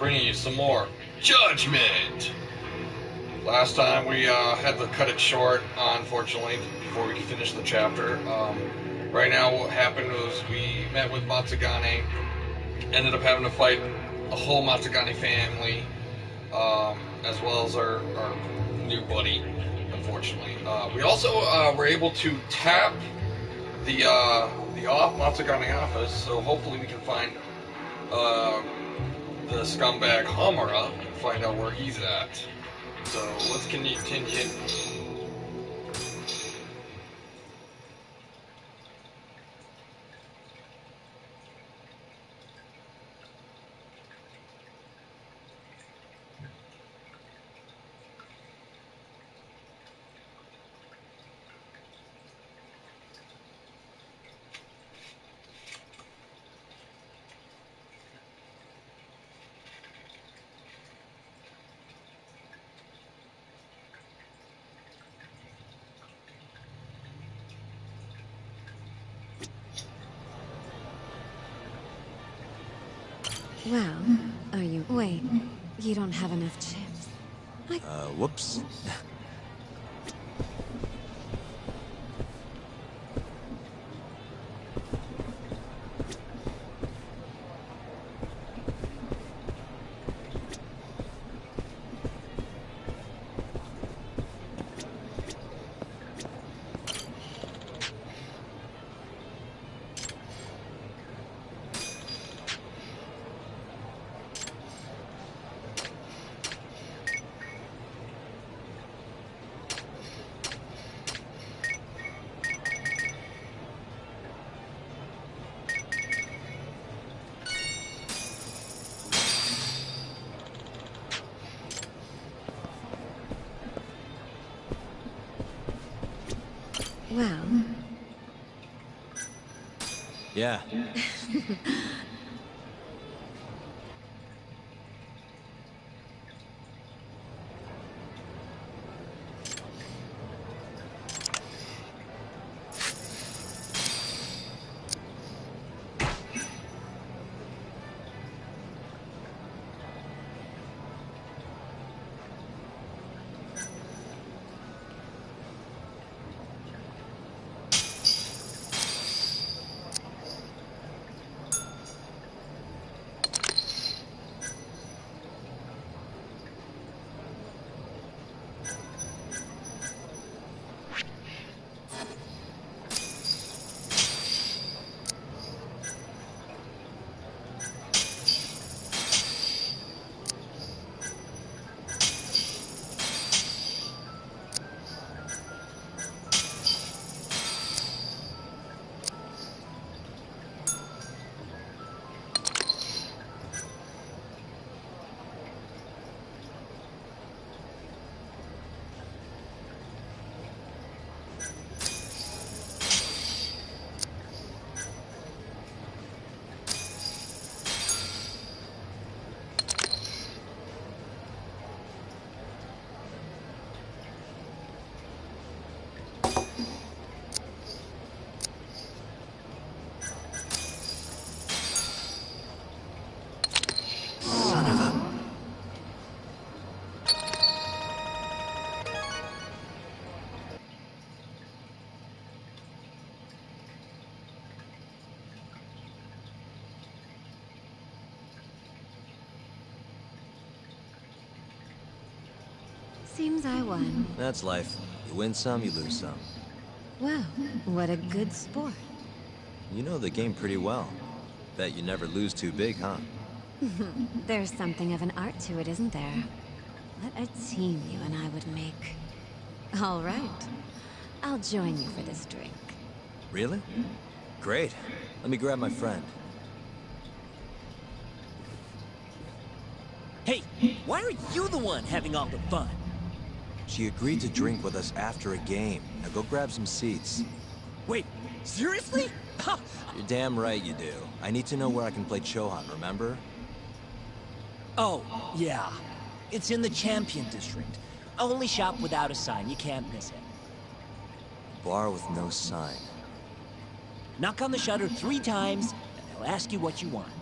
bringing you some more Judgment. Last time we had to cut it short, unfortunately, before we could finish the chapter. Right now, what happened was we met with Matsugane, ended up having to fight a whole Matsugane family, as well as our new buddy, unfortunately. We also were able to tap the Matsugane office, so hopefully we can find the scumbag Hamura and find out where he's at. So let's continue. Well, are you... Wait, you don't have enough chips. Whoops. Well... Yeah. Seems I won. That's life. You win some, you lose some. Well, what a good sport. You know the game pretty well. Bet you never lose too big, huh? There's something of an art to it, isn't there? What a team you and I would make. All right. I'll join you for this drink. Really? Great. Let me grab my friend. Hey, why are you the one having all the fun? She agreed to drink with us after a game. Now go grab some seats. Wait, seriously? You're damn right you do. I need to know where I can play Chohan, remember? Oh, yeah. It's in the Champion District. Only shop without a sign. You can't miss it. Bar with no sign. Knock on the shutter 3 times, and they'll ask you what you want.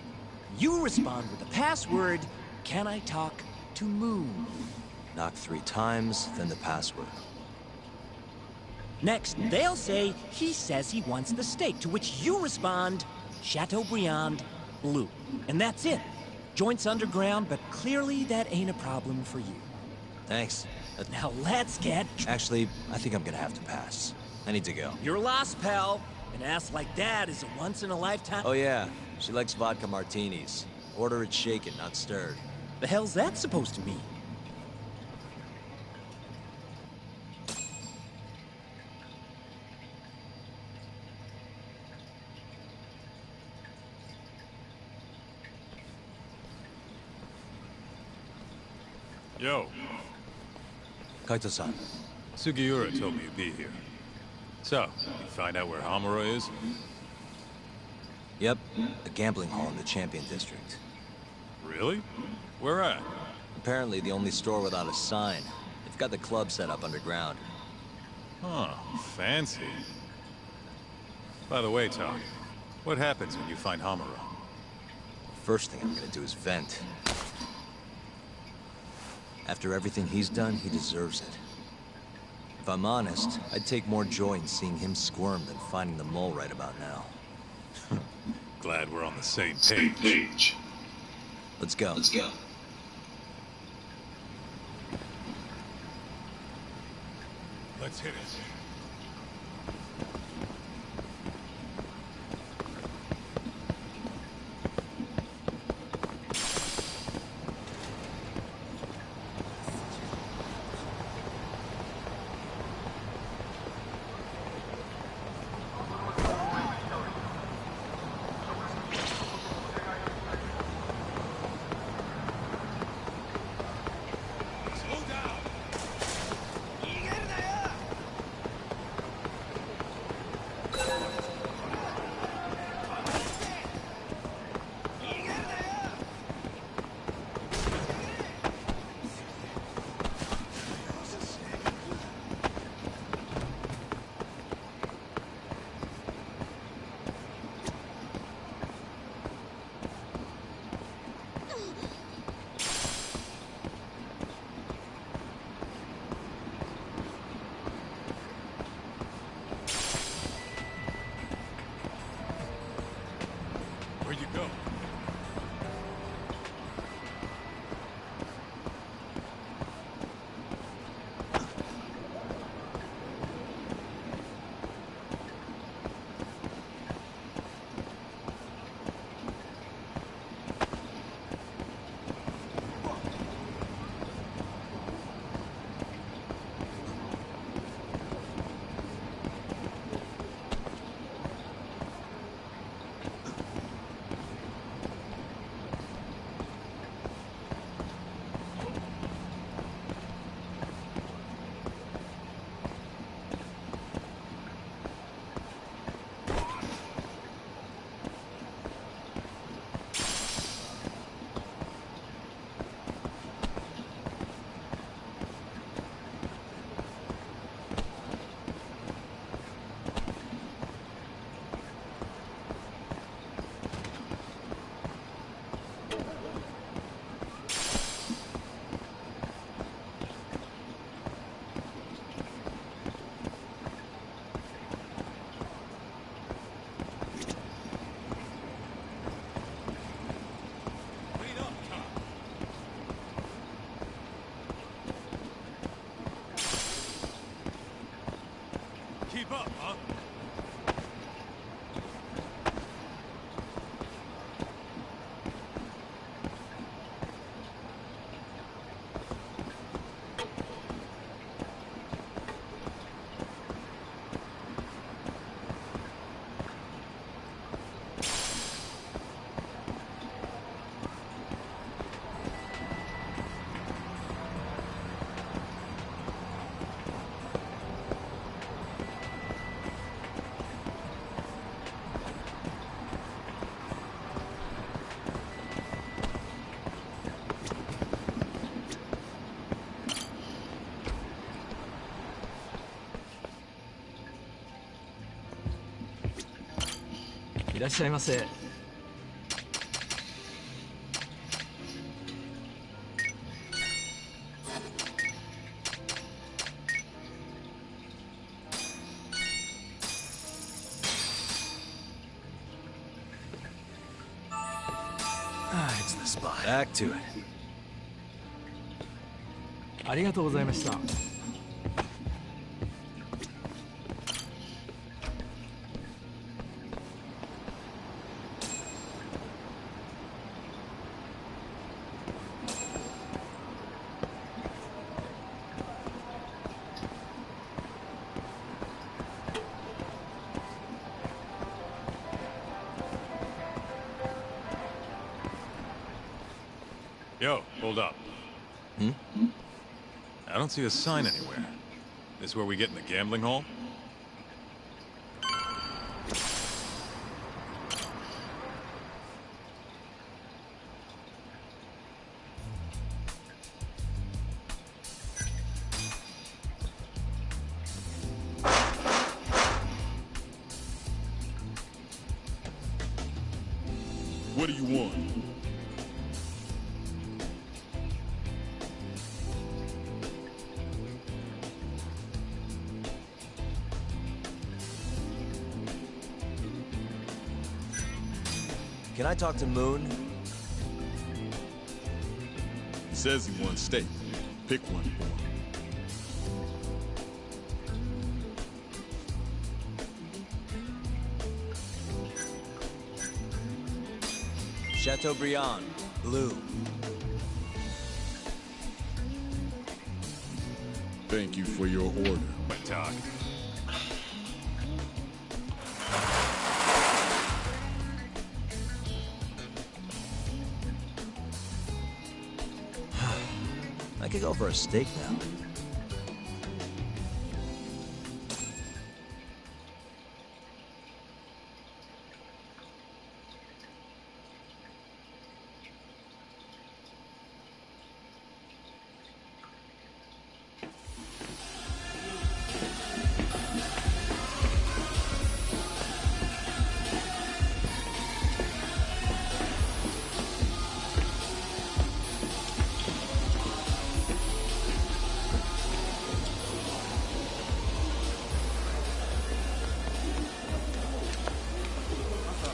You respond with the password, Can I talk to Moon? Knock 3 times, then the password. Next, they'll say he says he wants the steak, to which you respond, Chateaubriand Blue. And that's it. Joint's underground, but clearly that ain't a problem for you. Thanks. Now let's get... Actually, I think I'm gonna have to pass. I need to go. You're lost, pal. An ass like that is a once-in-a-lifetime... Oh yeah, she likes vodka martinis. Order it shaken, not stirred. The hell's that supposed to mean? Yo, Kaito-san. Sugiura told me you'd be here. So, you find out where Hamura is? Yep, a gambling hall in the Champion District. Really? Where at? Apparently the only store without a sign. They've got the club set up underground. Huh, fancy. By the way, Tom, what happens when you find Hamura? First thing I'm gonna do is vent. After everything he's done, he deserves it. If I'm honest, I'd take more joy in seeing him squirm than finding the mole right about now. Glad we're on the same page. Let's go. Let's hit it. Where'd you go? Keep up, huh? thought. Back to it. ありがとうございました。Yo, hold up. Hmm? I don't see a sign anywhere. This where we get in the gambling hall? What do you want? Can I talk to Moon? He says he wants steak. Pick one for him. Chateaubriand, blue. Thank you for your order. But talk. I could go for a steak now.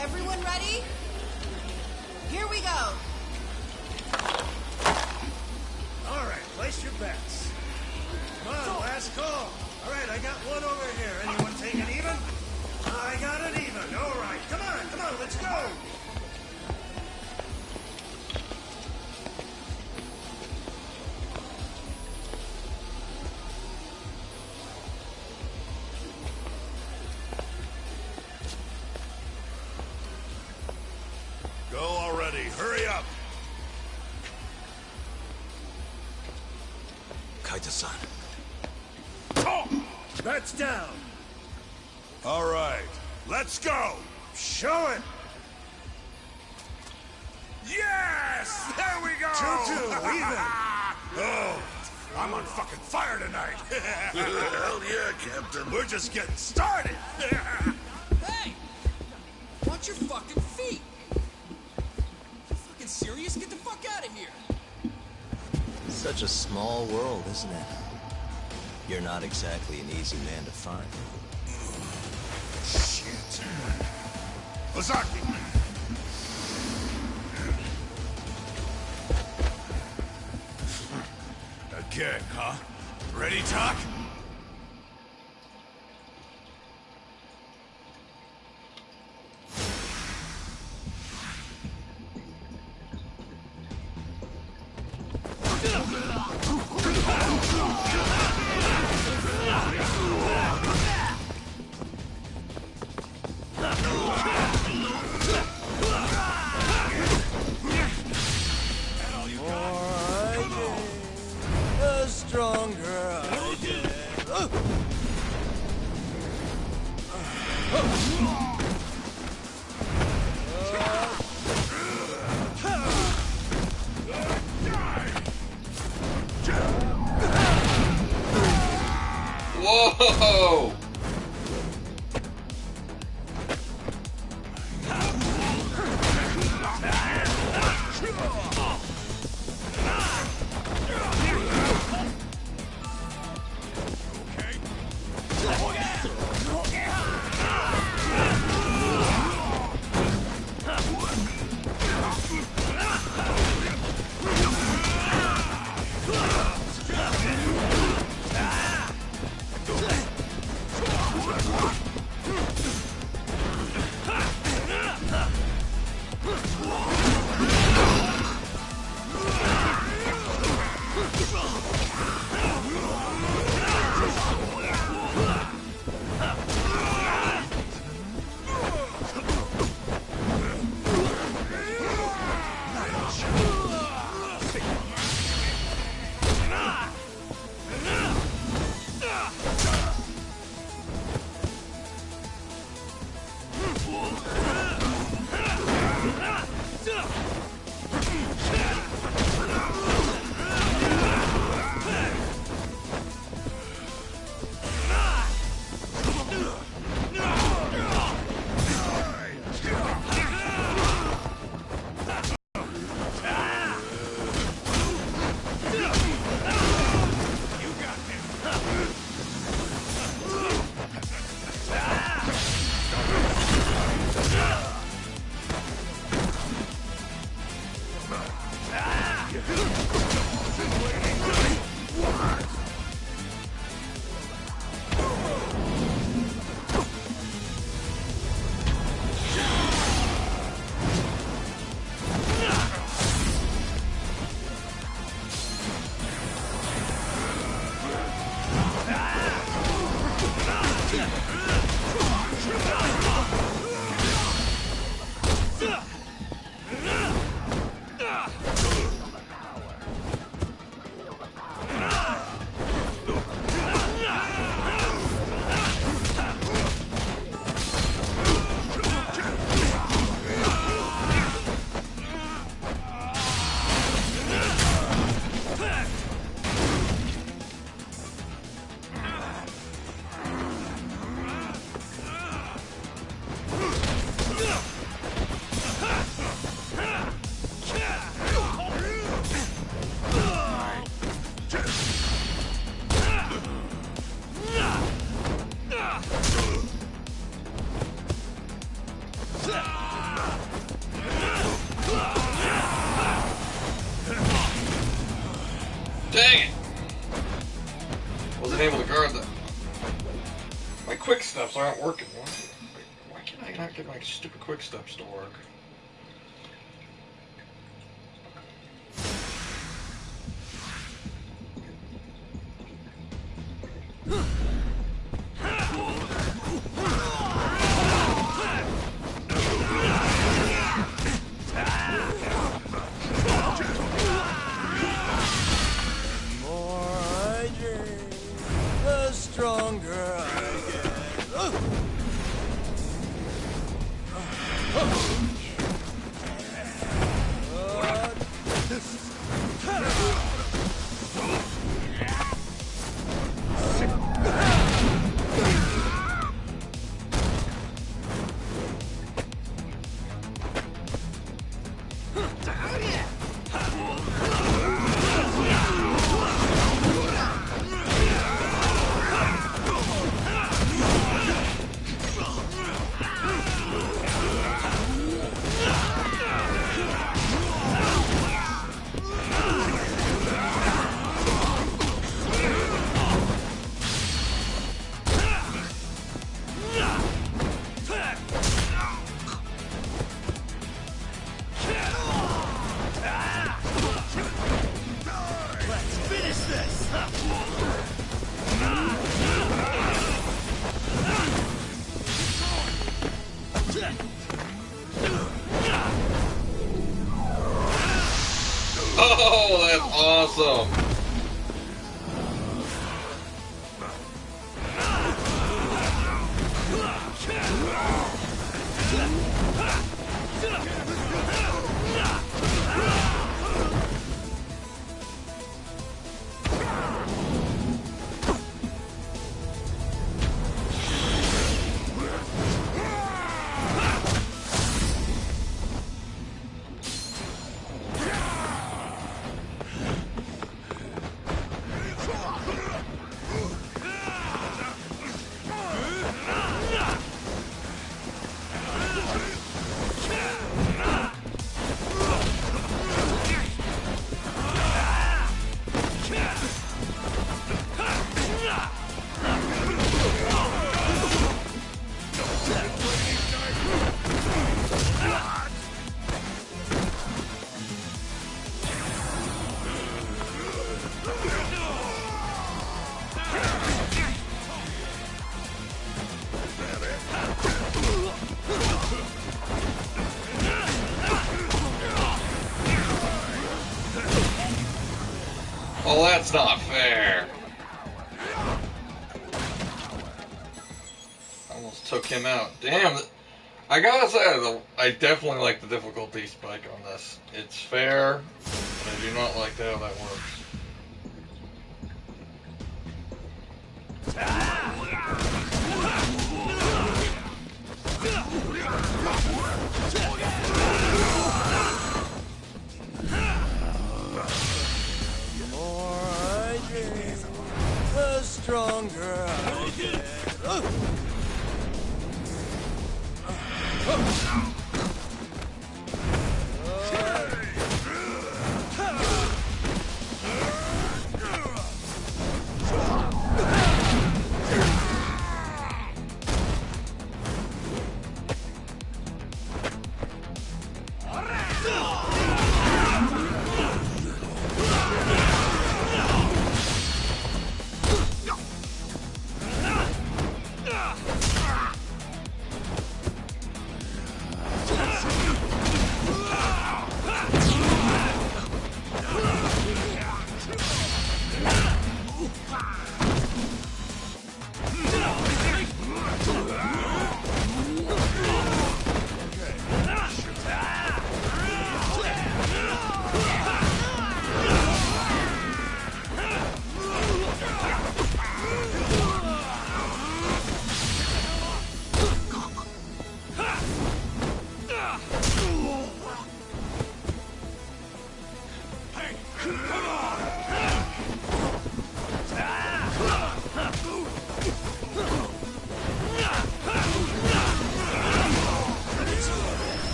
Everyone ready? Here we go. All right, place your bets. Come on, last call. All right, I got one over here. Anyone take it even? I got it even. All right, come on, let's go. Go already. Hurry up. Kaita-san. Bets down. All right. Let's go. Show it. Yes! There we go! 2-2, even. Oh, I'm on fucking fire tonight. Hell yeah, Captain. We're just getting started. Hey! Watch your fucking feet! You fucking serious? Get the fuck out of here! Such a small world, isn't it? You're not exactly an easy man to find. Shit. Ozaki! Again, huh? Ready, Talk? Stronger I did. Whoa! Dang it! Wasn't able to guard that. My quick steps aren't working. Why can't I not get my stupid quick steps to work? Oh, that's awesome! Well, that's not fair. Almost took him out. Damn. I gotta say, I definitely like the difficulty spike on this. It's fair, but I do not like how that works. The stronger I get.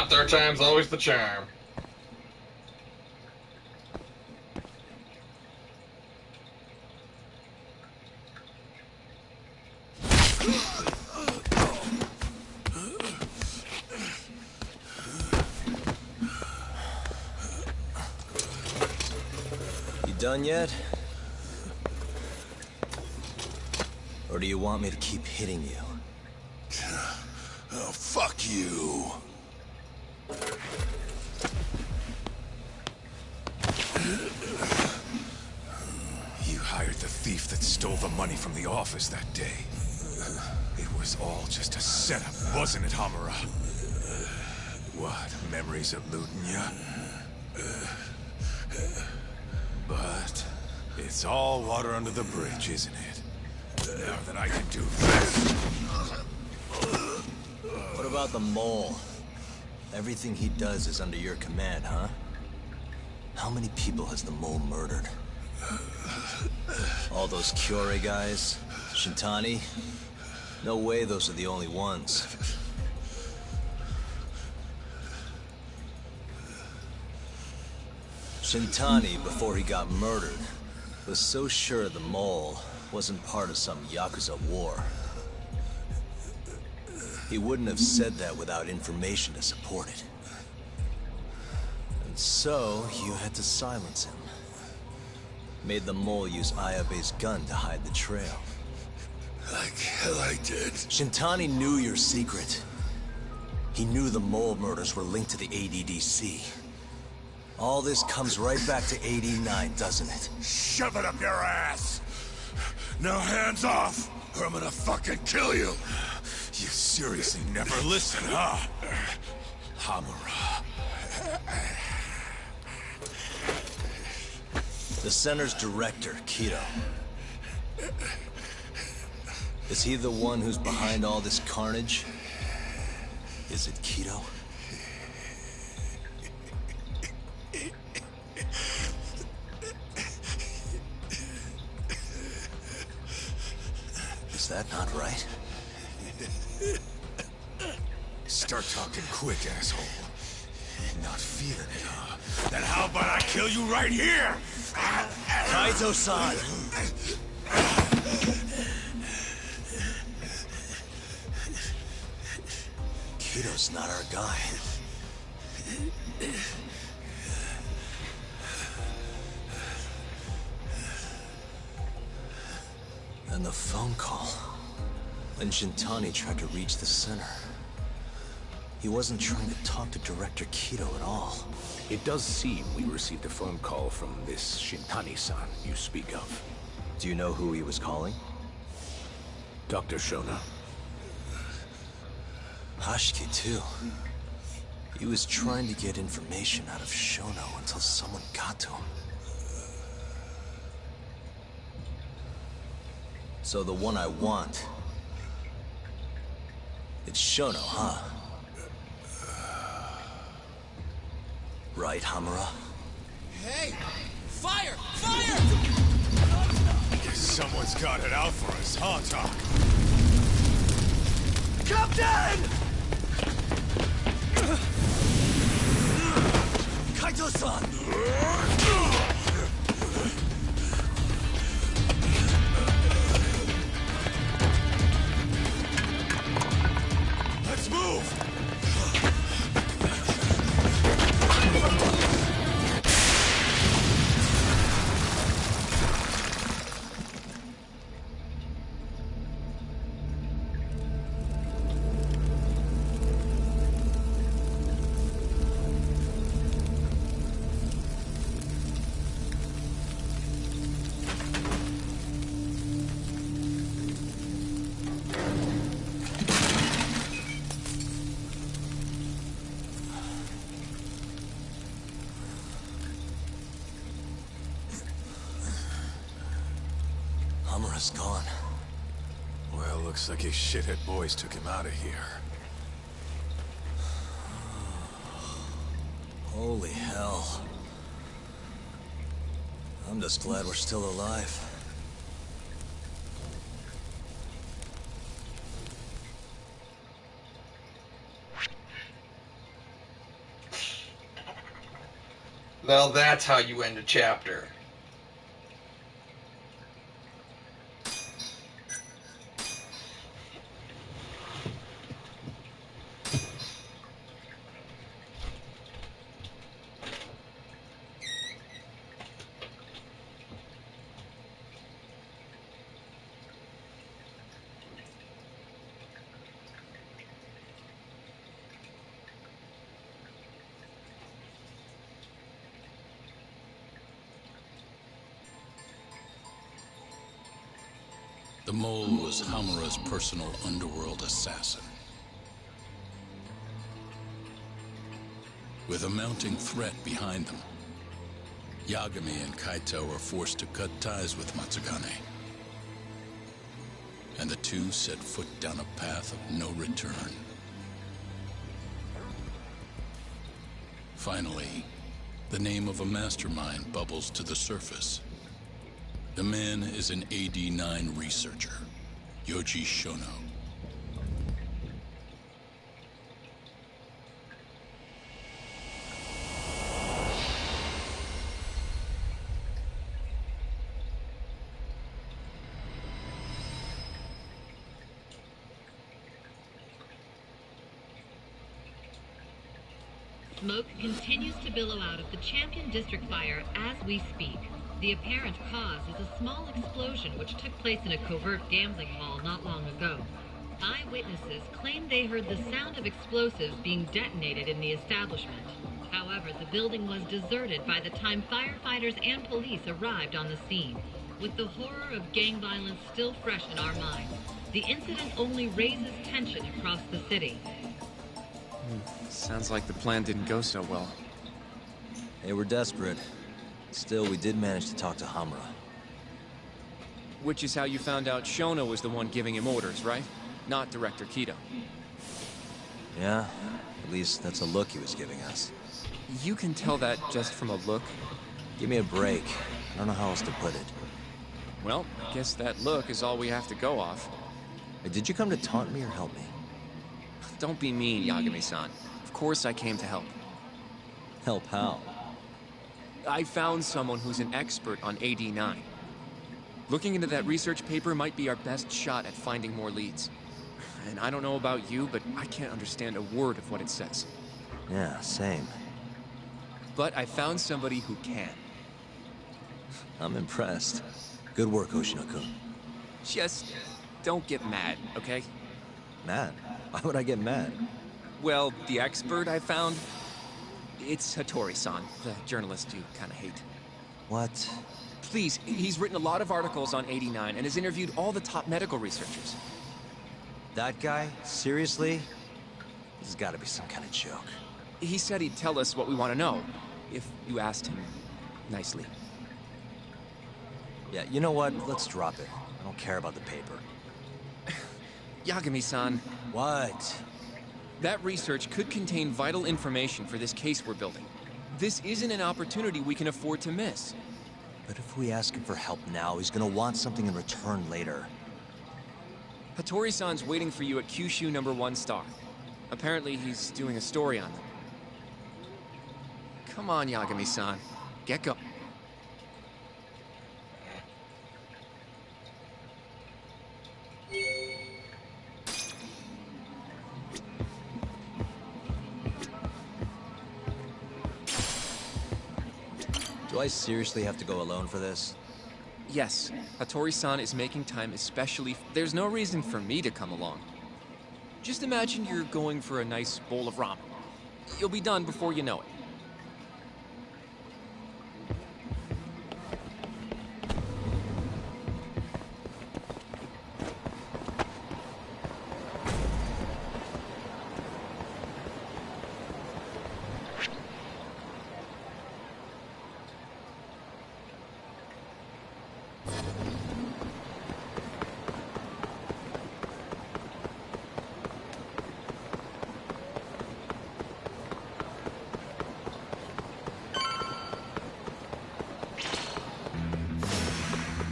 Third time's always the charm. You done yet? Or do you want me to keep hitting you? Oh, fuck you. You hired the thief that stole the money from the office that day. It was all just a setup, wasn't it, Hamura? What, memories of looting ya? But it's all water under the bridge, isn't it? Now that I can do this. What about the mole? Everything he does is under your command, huh? How many people has the mole murdered? All those Kyorei guys? Shintani? No way those are the only ones. Shintani, before he got murdered, was so sure the mole wasn't part of some Yakuza war. He wouldn't have said that without information to support it. And so, you had to silence him. Made the mole use Ayabe's gun to hide the trail. Like hell I did. Shintani knew your secret. He knew the mole murders were linked to the ADDC. All this comes right back to 89, doesn't it? Shove it up your ass! Now hands off, or I'm gonna fucking kill you! You seriously never listen, huh? Hamura. The center's director, Kido. Is he the one who's behind all this carnage? Is it Kido? Is that not right? Start talking quick, asshole. Not feeling it, huh? Then how about I kill you right here? Kaito-san! Kido's not our guy. And the phone call. When Shintani tried to reach the center. He wasn't trying to talk to Director Kido at all. It does seem we received a phone call from this Shintani-san you speak of. Do you know who he was calling? Dr. Shona. Hashiki, too. He was trying to get information out of Shono until someone got to him. So the one I want... it's Shono, huh? Right, Hamura? Hey! Fire! Fire! Guess someone's got it out for us, huh, Doc? Captain! Kaito-san! Let's move! Hamura's gone. Well, looks like his shithead boys took him out of here. Holy hell. I'm just glad we're still alive. Now that's how you end a chapter. The mole was Hamura's personal underworld assassin. With a mounting threat behind them, Yagami and Kaito were forced to cut ties with Matsugane. And the two set foot down a path of no return. Finally, the name of a mastermind bubbles to the surface. The man is an AD-9 researcher, Yoji Shono. Smoke continues to billow out of the Champion District fire as we speak. The apparent cause is a small explosion which took place in a covert gambling hall not long ago. Eyewitnesses claim they heard the sound of explosives being detonated in the establishment. However, the building was deserted by the time firefighters and police arrived on the scene. With the horror of gang violence still fresh in our minds, the incident only raises tension across the city. Sounds like the plan didn't go so well. They were desperate. Still, we did manage to talk to Hamura. Which is how you found out Shona was the one giving him orders, right? Not Director Kido. Yeah, at least that's a look he was giving us. You can tell that just from a look? Give me a break. I don't know how else to put it. Well, I guess that look is all we have to go off. Hey, did you come to taunt me or help me? Don't be mean, Yagami-san. Of course I came to help. Help how? I found someone who's an expert on AD9. Looking into that research paper might be our best shot at finding more leads. And I don't know about you, but I can't understand a word of what it says. Yeah, same. But I found somebody who can. I'm impressed. Good work, Hoshino-kun. Just don't get mad, okay? Mad? Why would I get mad? Well, the expert I found, it's Hattori-san, the journalist you kind of hate. What? Please, he's written a lot of articles on 89 and has interviewed all the top medical researchers. That guy? Seriously? This has got to be some kind of joke. He said he'd tell us what we want to know, if you asked him nicely. Yeah, you know what? Let's drop it. I don't care about the paper. Yagami-san. What? That research could contain vital information for this case we're building. This isn't an opportunity we can afford to miss. But if we ask him for help now, he's gonna want something in return later. Hattori-san's waiting for you at Kyushu #1 star. Apparently he's doing a story on them. Come on, Yagami-san. Get going. Do I seriously have to go alone for this? Yes, Hattori-san is making time especially. There's no reason for me to come along. Just imagine you're going for a nice bowl of ramen. You'll be done before you know it.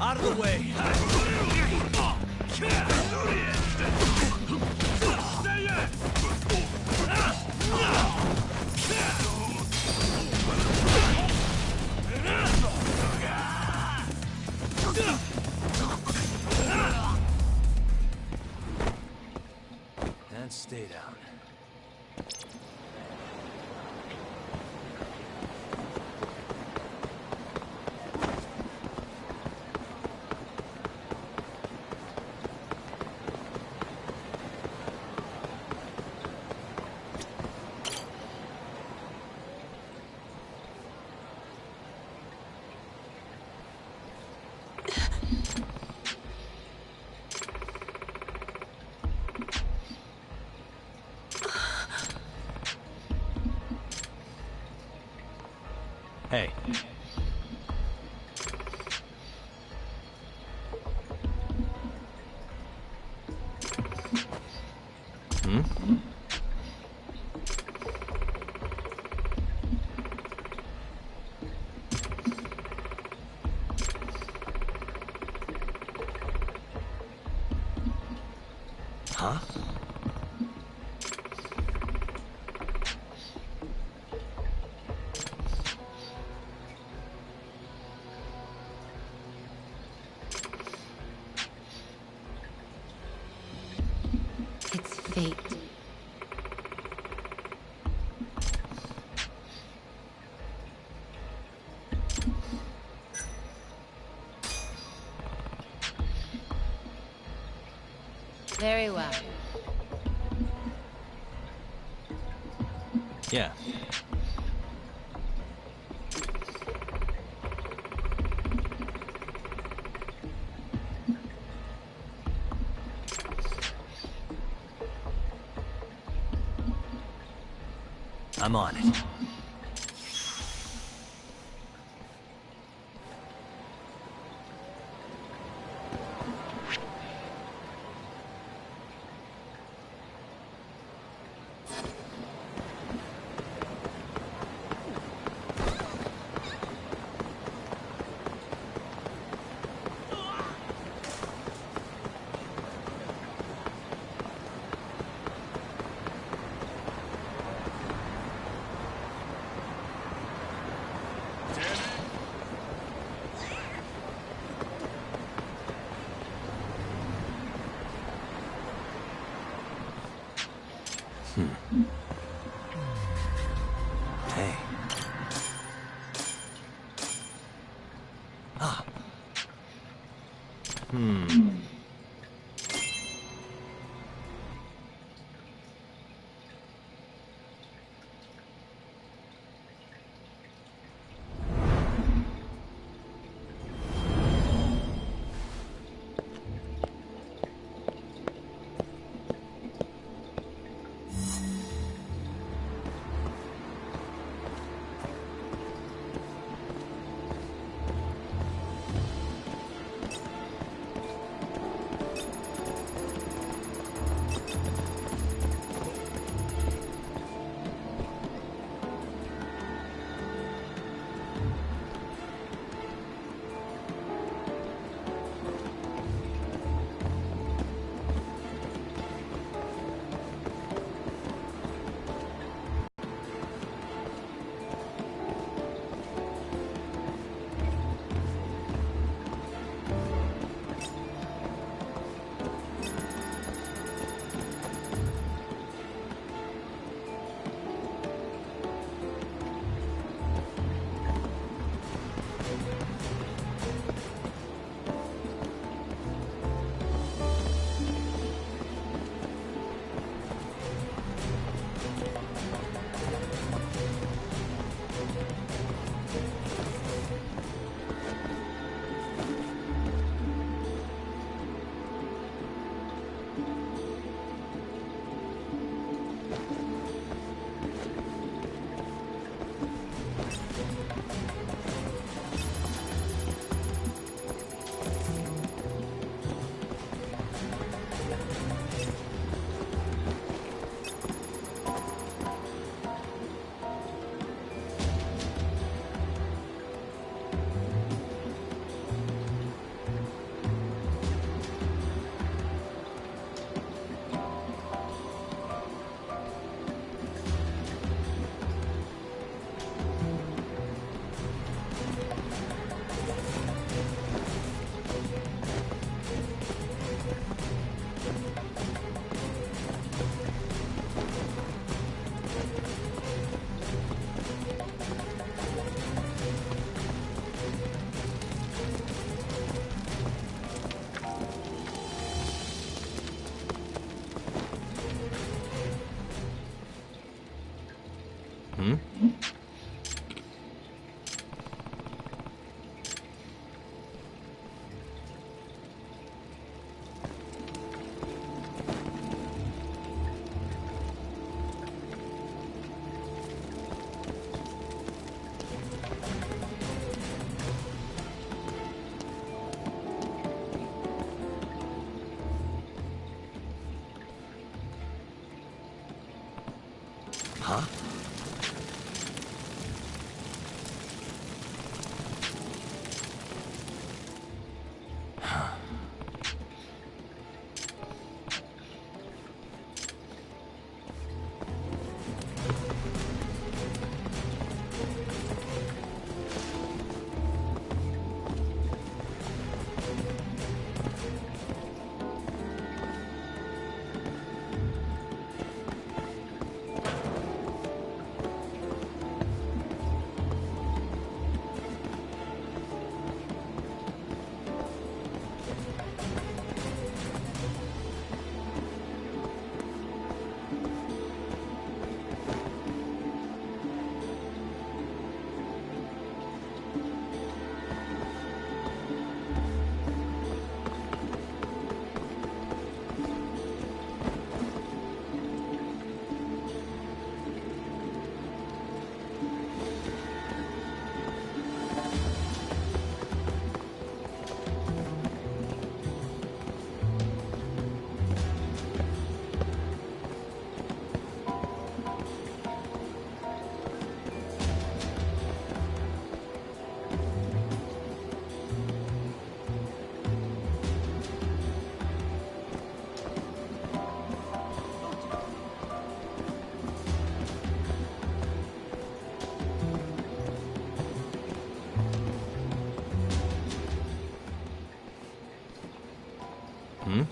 Out of the way! And stay down. Hey. Hmm? Huh? It's fate. Very well. Yeah. I'm on it. Hey. Ah. Huh? Nah.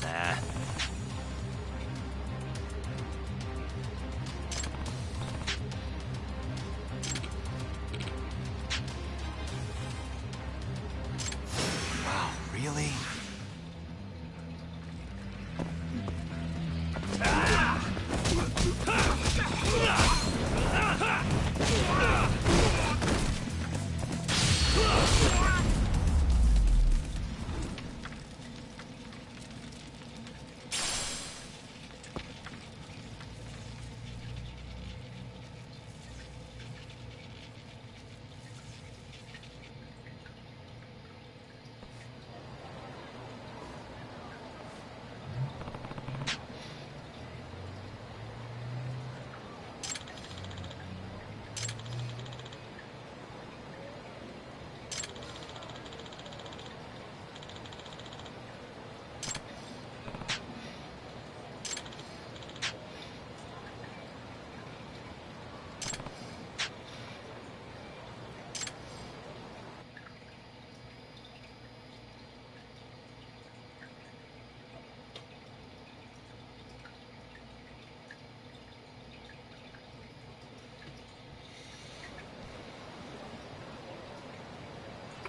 Nah. Wow, really?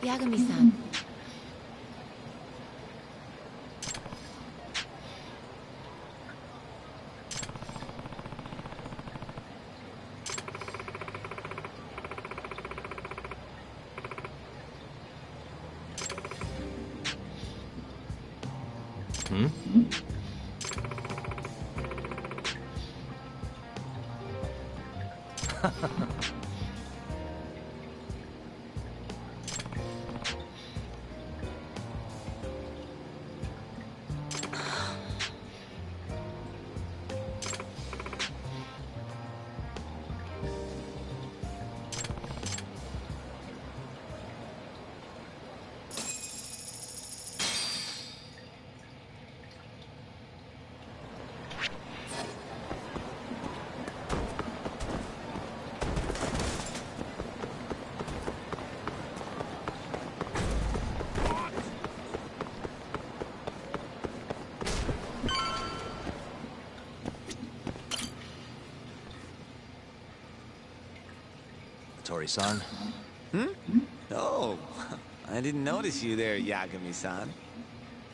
Yagami-san. laboratory-san. Oh, I didn't notice you there, Yagami-san.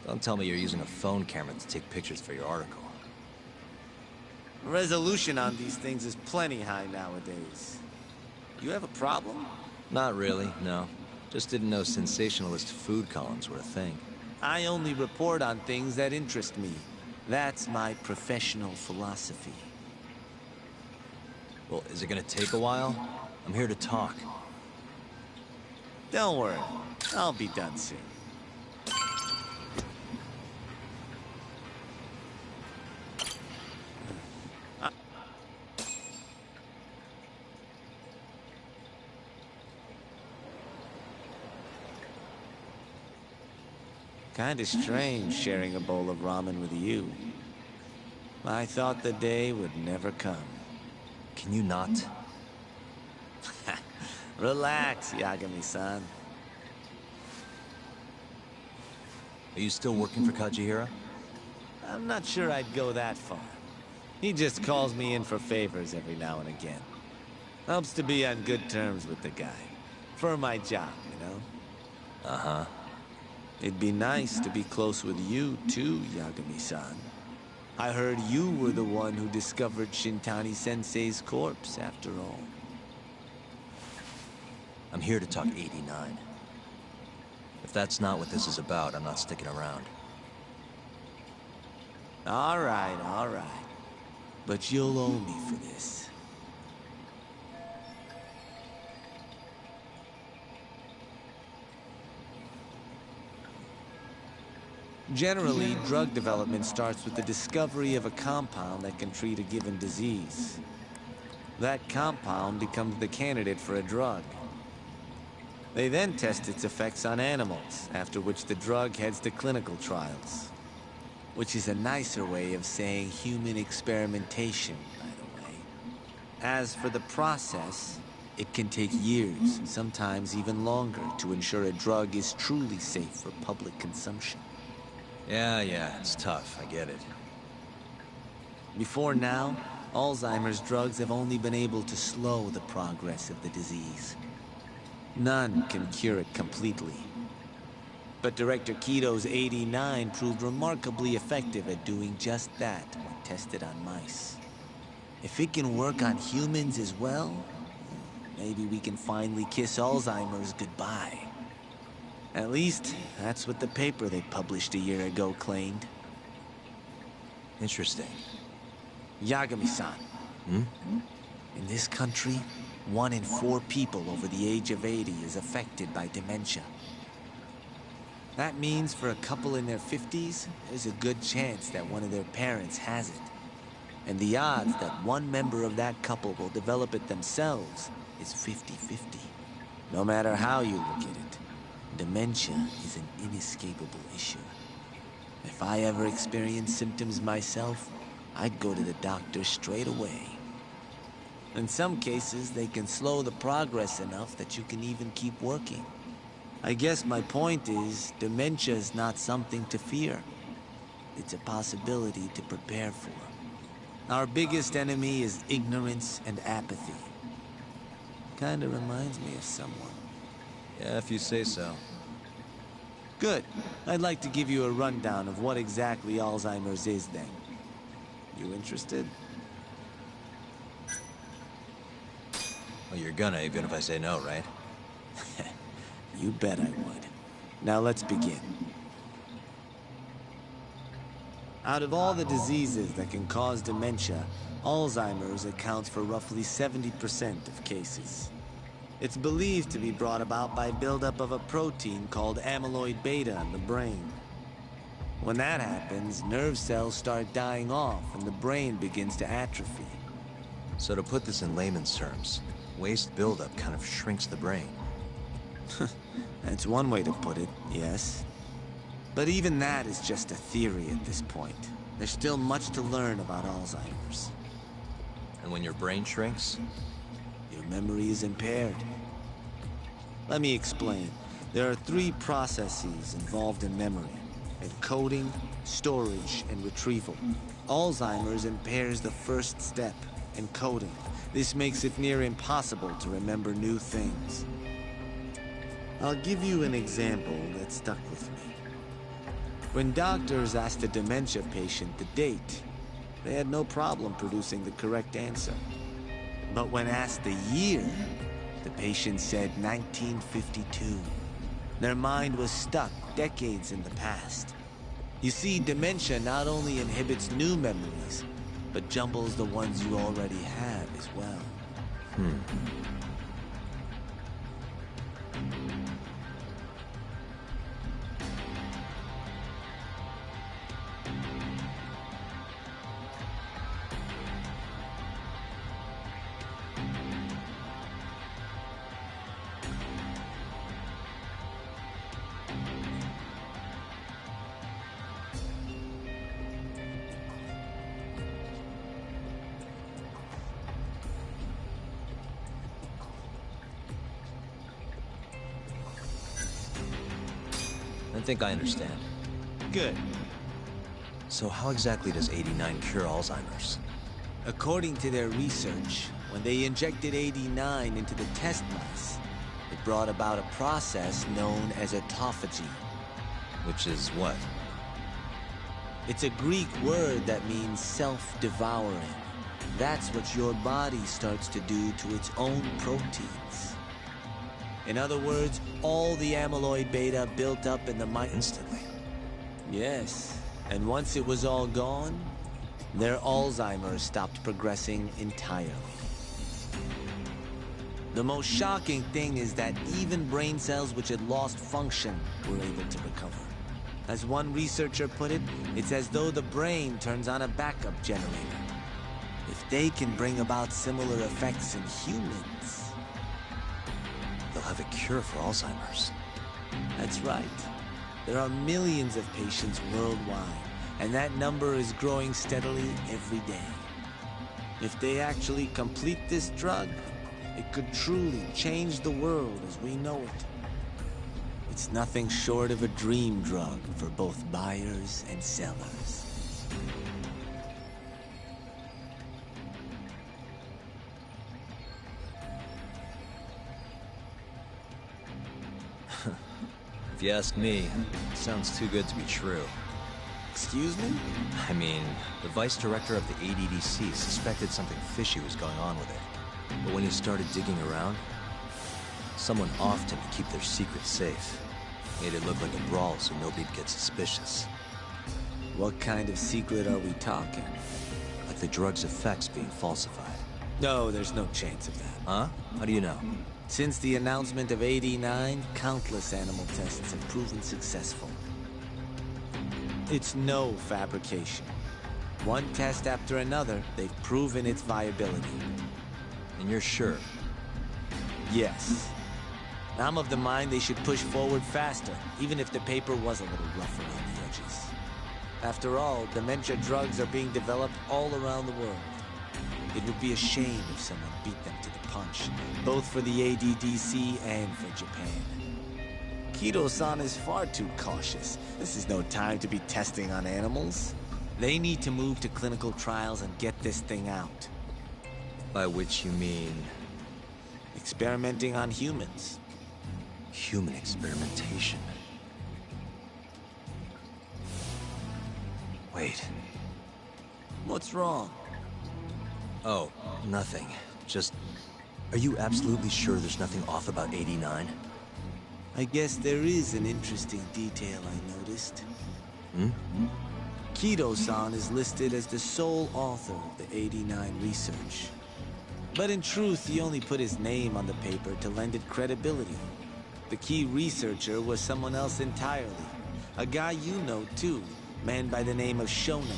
Don't tell me you're using a phone camera to take pictures for your article. Resolution on these things is plenty high nowadays. You have a problem? Not really, no. Just didn't know sensationalist food columns were a thing. I only report on things that interest me. That's my professional philosophy. Well, is it gonna take a while? I'm here to talk. Don't worry. I'll be done soon. Kinda strange sharing a bowl of ramen with you. I thought the day would never come. Can you not? Relax, Yagami-san. Are you still working for Kajihira? I'm not sure I'd go that far. He just calls me in for favors every now and again. Helps to be on good terms with the guy. For my job, you know? Uh-huh. It'd be nice to be close with you, too, Yagami-san. I heard you were the one who discovered Shintani-sensei's corpse, after all. I'm here to talk 89. If that's not what this is about, I'm not sticking around. All right. But you'll owe me for this. Generally, drug development starts with the discovery of a compound that can treat a given disease. That compound becomes the candidate for a drug. They then test its effects on animals, after which the drug heads to clinical trials. Which is a nicer way of saying human experimentation, by the way. As for the process, it can take years, sometimes even longer, to ensure a drug is truly safe for public consumption. Yeah, it's tough, I get it. Before now, Alzheimer's drugs have only been able to slow the progress of the disease. None can cure it completely. But Director Kito's 89 proved remarkably effective at doing just that when tested on mice. If it can work on humans as well, maybe we can finally kiss Alzheimer's goodbye. At least, that's what the paper they published a year ago claimed. Interesting. Yagami-san. In this country, 1 in 4 people over the age of 80 is affected by dementia. That means for a couple in their 50s, there's a good chance that one of their parents has it. And the odds that one member of that couple will develop it themselves is 50-50. No matter how you look at it, dementia is an inescapable issue. If I ever experienced symptoms myself, I'd go to the doctor straight away. In some cases, they can slow the progress enough that you can even keep working. I guess my point is, dementia is not something to fear. It's a possibility to prepare for. Our biggest enemy is ignorance and apathy. Kinda reminds me of someone. Yeah, if you say so. Good. I'd like to give you a rundown of what exactly Alzheimer's is then. You interested? Well, you're gonna, even if I say no, right? You bet I would. Now let's begin. Out of all the diseases that can cause dementia, Alzheimer's accounts for roughly 70% of cases. It's believed to be brought about by buildup of a protein called amyloid beta in the brain. When that happens, nerve cells start dying off and the brain begins to atrophy. So to put this in layman's terms, waste buildup kind of shrinks the brain. That's one way to put it, yes. But even that is just a theory at this point. There's still much to learn about Alzheimer's. And when your brain shrinks? Your memory is impaired. Let me explain. There are 3 processes involved in memory: encoding, storage, and retrieval. Alzheimer's impairs the first step, encoding, This makes it near impossible to remember new things. I'll give you an example that stuck with me. When doctors asked a dementia patient the date, they had no problem producing the correct answer. But when asked the year, the patient said 1952. Their mind was stuck decades in the past. You see, dementia not only inhibits new memories, but jumbles the ones you already have as well. I think I understand. Good. So how exactly does 89 cure Alzheimer's? According to their research, when they injected 89 into the test mice, it brought about a process known as autophagy. Which is what? It's a Greek word that means self-devouring. That's what your body starts to do to its own proteins. In other words, all the amyloid beta built up in the mice instantly. Yes, and once it was all gone, their Alzheimer's stopped progressing entirely. The most shocking thing is that even brain cells which had lost function were able to recover. As one researcher put it, it's as though the brain turns on a backup generator. If they can bring about similar effects in humans, they'll have a cure for Alzheimer's. That's right. There are millions of patients worldwide, and that number is growing steadily every day. If they actually complete this drug, it could truly change the world as we know it. It's nothing short of a dream drug for both buyers and sellers. If you ask me, it sounds too good to be true. Excuse me? I mean, the vice director of the ADDC suspected something fishy was going on with it. But when he started digging around, someone offed him to keep their secret safe. Made it look like a brawl so nobody'd get suspicious. What kind of secret are we talking? Like the drug's effects being falsified. No, there's no chance of that. Huh? How do you know? Since the announcement of 89, countless animal tests have proven successful. It's no fabrication. One test after another, they've proven its viability. And you're sure? Yes. I'm of the mind they should push forward faster, even if the paper was a little rough around the edges. After all, dementia drugs are being developed all around the world. It would be a shame if someone beat them to the punch, both for the ADDC and for Japan. Kido-san is far too cautious. This is no time to be testing on animals. They need to move to clinical trials and get this thing out. By which you mean? Experimenting on humans. Human experimentation. Wait. What's wrong? Oh, nothing. Just... Are you absolutely sure there's nothing off about 89? I guess there is an interesting detail I noticed. Kido-san is listed as the sole author of the 89 research. But in truth, he only put his name on the paper to lend it credibility. The key researcher was someone else entirely. A guy you know, too. Man by the name of Shono.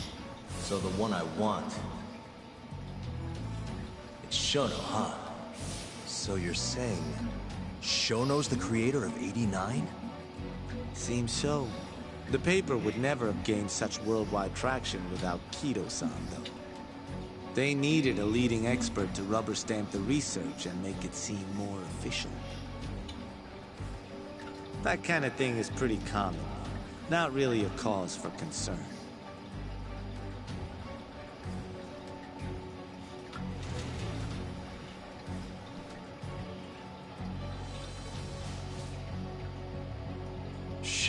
So the one I want... It's Shono, huh? So you're saying... Shono's the creator of 89? Seems so. The paper would never have gained such worldwide traction without Kido-san, though. They needed a leading expert to rubber stamp the research and make it seem more official. That kind of thing is pretty common. Not really a cause for concern.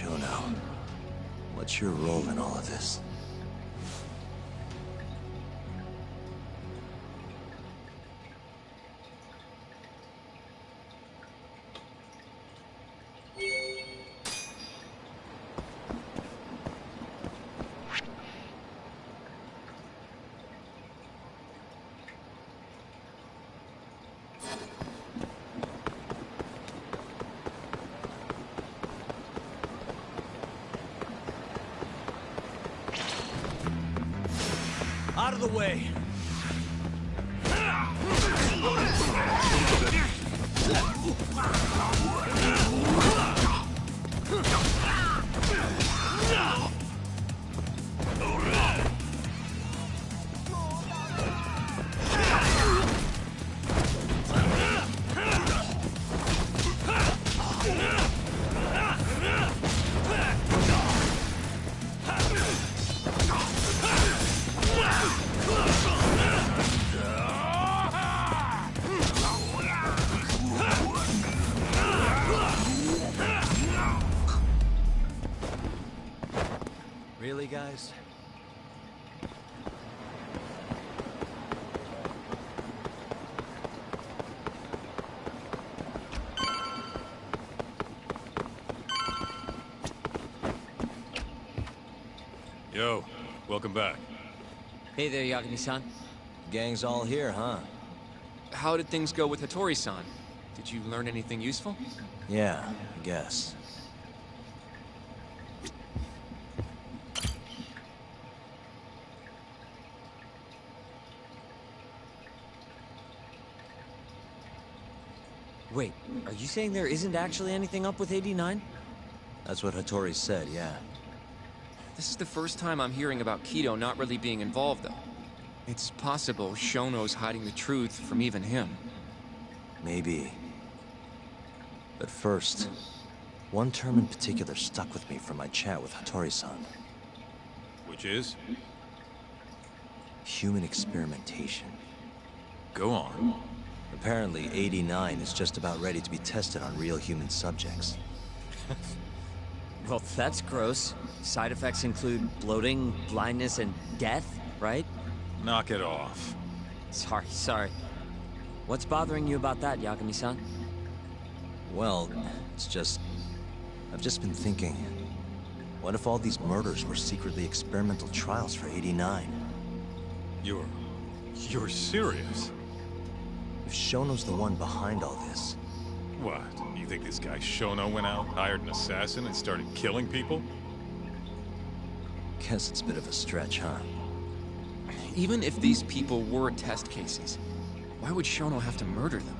Shono, what's your role in all of this? Out of the way. Really, guys? Yo, welcome back. Hey there, Yagami-san. Gang's all here, huh? How did things go with Hattori-san? Did you learn anything useful? Yeah, I guess. Wait, are you saying there isn't actually anything up with 89? That's what Hattori said, yeah. This is the first time I'm hearing about Kido not really being involved, though. It's possible Shono's hiding the truth from even him. Maybe. But first, one term in particular stuck with me from my chat with Hattori-san. Which is? Human experimentation. Go on. Apparently, 89 is just about ready to be tested on real human subjects. Well, that's gross. Side effects include bloating, blindness, and death, right? Knock it off. Sorry. What's bothering you about that, Yagami-san? Well, it's just... I've just been thinking... What if all these murders were secretly experimental trials for 89? You're serious? If Shono's the one behind all this... What? You think this guy Shono went out, hired an assassin, and started killing people? Guess it's a bit of a stretch, huh? Even if these people were test cases, why would Shono have to murder them?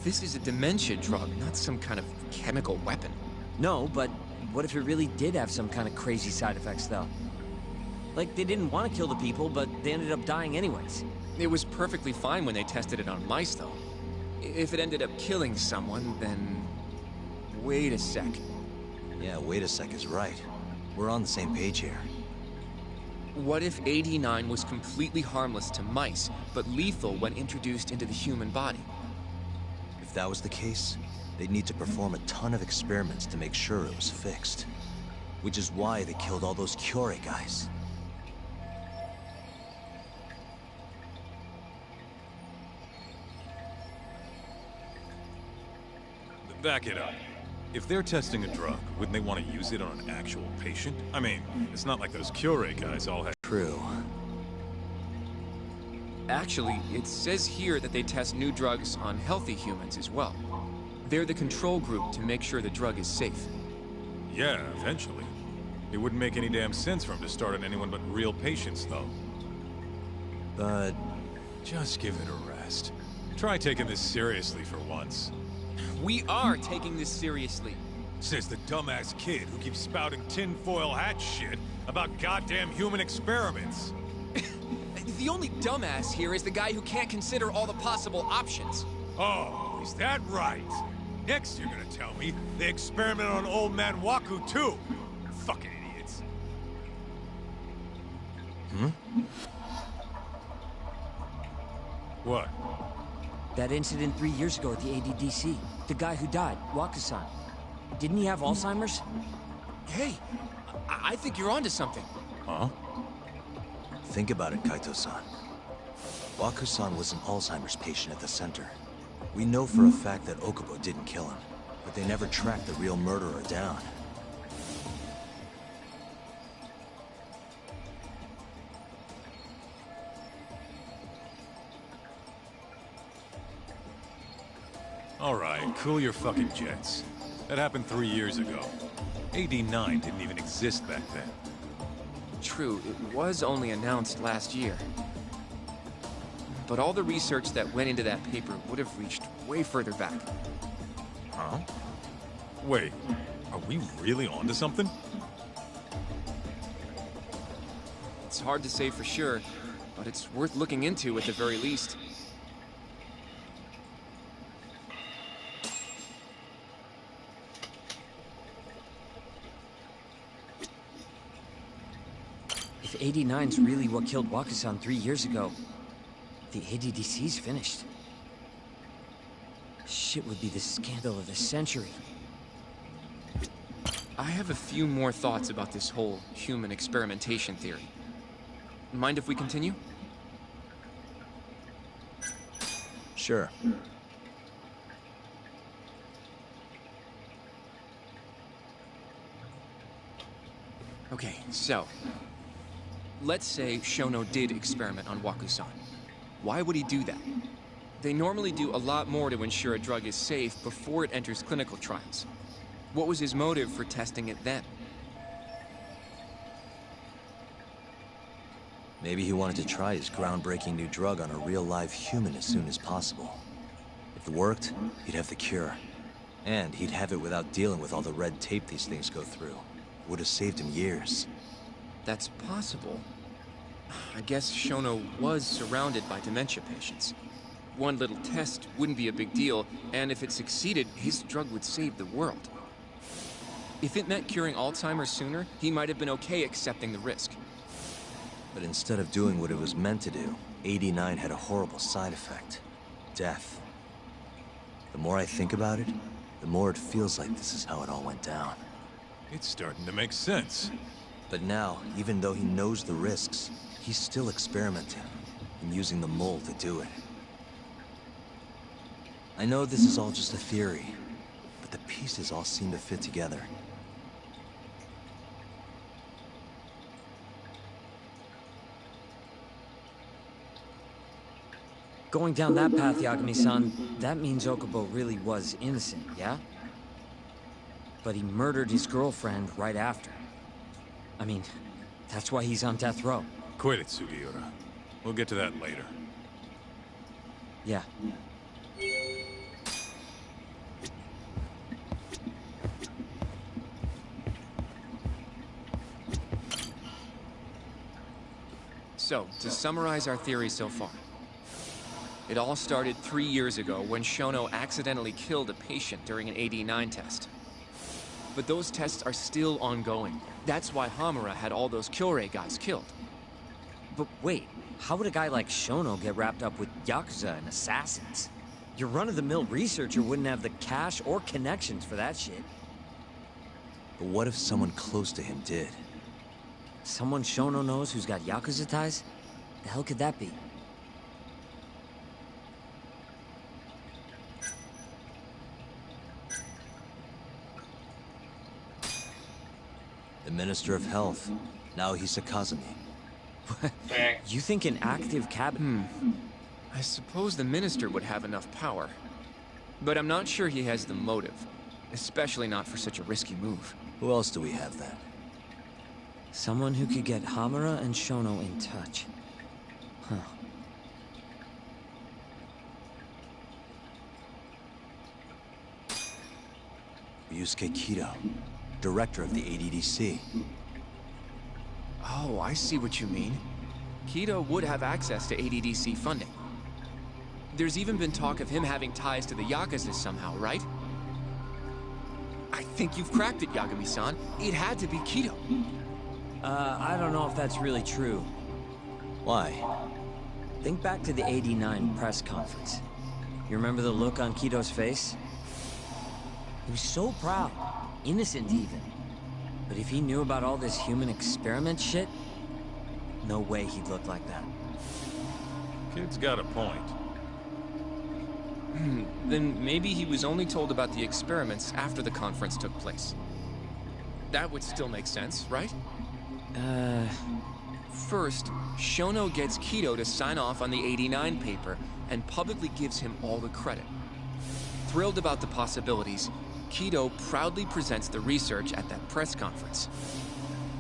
This is a dementia drug, not some kind of chemical weapon. No, but what if it really did have some kind of crazy side effects, though? Like, they didn't want to kill the people, but they ended up dying anyways. It was perfectly fine when they tested it on mice, though. If it ended up killing someone, then... Wait a sec. Yeah, wait a sec is right. We're on the same page here. What if 89 was completely harmless to mice, but lethal when introduced into the human body? If that was the case, they'd need to perform a ton of experiments to make sure it was fixed. Which is why they killed all those Kyorei guys. Back it up. If they're testing a drug, wouldn't they want to use it on an actual patient? I mean, it's not like those Kyorei guys all had... True. Actually, it says here that they test new drugs on healthy humans as well. They're the control group to make sure the drug is safe. Yeah, eventually. It wouldn't make any damn sense for them to start on anyone but real patients, though. But... just give it a rest. Try taking this seriously for once. We are taking this seriously. Says the dumbass kid who keeps spouting tinfoil hat shit about goddamn human experiments. The only dumbass here is the guy who can't consider all the possible options. Oh, is that right? Next you're gonna tell me they experimented on old man Waku too. Fucking idiots. Hmm? What? That incident 3 years ago at the ADDC. The guy who died, Waku-san. Didn't he have Alzheimer's? Hey, I think you're onto something. Huh? Think about it, Kaito-san. Waku-san was an Alzheimer's patient at the center. We know for a fact that Okubo didn't kill him, but they never tracked the real murderer down. Alright, cool your fucking jets. That happened 3 years ago. AD9 didn't even exist back then. True, it was only announced last year. But all the research that went into that paper would have reached way further back. Huh? Wait, are we really onto something? It's hard to say for sure, but it's worth looking into at the very least. If 89's really what killed Waku-san 3 years ago, the ADDC's finished. Shit would be the scandal of the century. I have a few more thoughts about this whole human experimentation theory. Mind if we continue? Sure. Okay, so... let's say Shono did experiment on Waku-san. Why would he do that? They normally do a lot more to ensure a drug is safe before it enters clinical trials. What was his motive for testing it then? Maybe he wanted to try his groundbreaking new drug on a real live human as soon as possible. If it worked, he'd have the cure. And he'd have it without dealing with all the red tape these things go through. It would have saved him years. That's possible. I guess Shono was surrounded by dementia patients. One little test wouldn't be a big deal, and if it succeeded, his drug would save the world. If it meant curing Alzheimer's sooner, he might have been okay accepting the risk. But instead of doing what it was meant to do, 89 had a horrible side effect. Death. The more I think about it, the more it feels like this is how it all went down. It's starting to make sense. But now, even though he knows the risks, he's still experimenting and using the mold to do it. I know this is all just a theory, but the pieces all seem to fit together. Going down that path, Yagami-san, that means Okubo really was innocent, yeah? But he murdered his girlfriend right after. I mean, that's why he's on death row. Quit it, Sugiura. We'll get to that later. Yeah. So, to summarize our theory so far. It all started 3 years ago when Shono accidentally killed a patient during an AD9 test. But those tests are still ongoing. That's why Hamura had all those Kyorei guys killed. But wait, how would a guy like Shono get wrapped up with Yakuza and assassins? Your run-of-the-mill researcher wouldn't have the cash or connections for that shit. But what if someone close to him did? Someone Shono knows who's got Yakuza ties? The hell could that be? The Minister of Health. Naohisa Kazumi. You think an active cabinet... I suppose the minister would have enough power. But I'm not sure he has the motive. Especially not for such a risky move. Who else do we have then? Someone who could get Hamura and Shono in touch. Huh. Ryusuke Kido, director of the ADDC. Oh, I see what you mean. Kido would have access to ADDC funding. There's even been talk of him having ties to the Yakuza somehow, right? I think you've cracked it, Yagami-san. It had to be Kido. I don't know if that's really true. Why? Think back to the '89 press conference. You remember the look on Kido's face? He was so proud. Innocent, even. But if he knew about all this human experiment shit, no way he'd look like that. Kid's got a point. Then maybe he was only told about the experiments after the conference took place. That would still make sense, right? First, Shono gets Kido to sign off on the 89 paper and publicly gives him all the credit. Thrilled about the possibilities, Kido proudly presents the research at that press conference.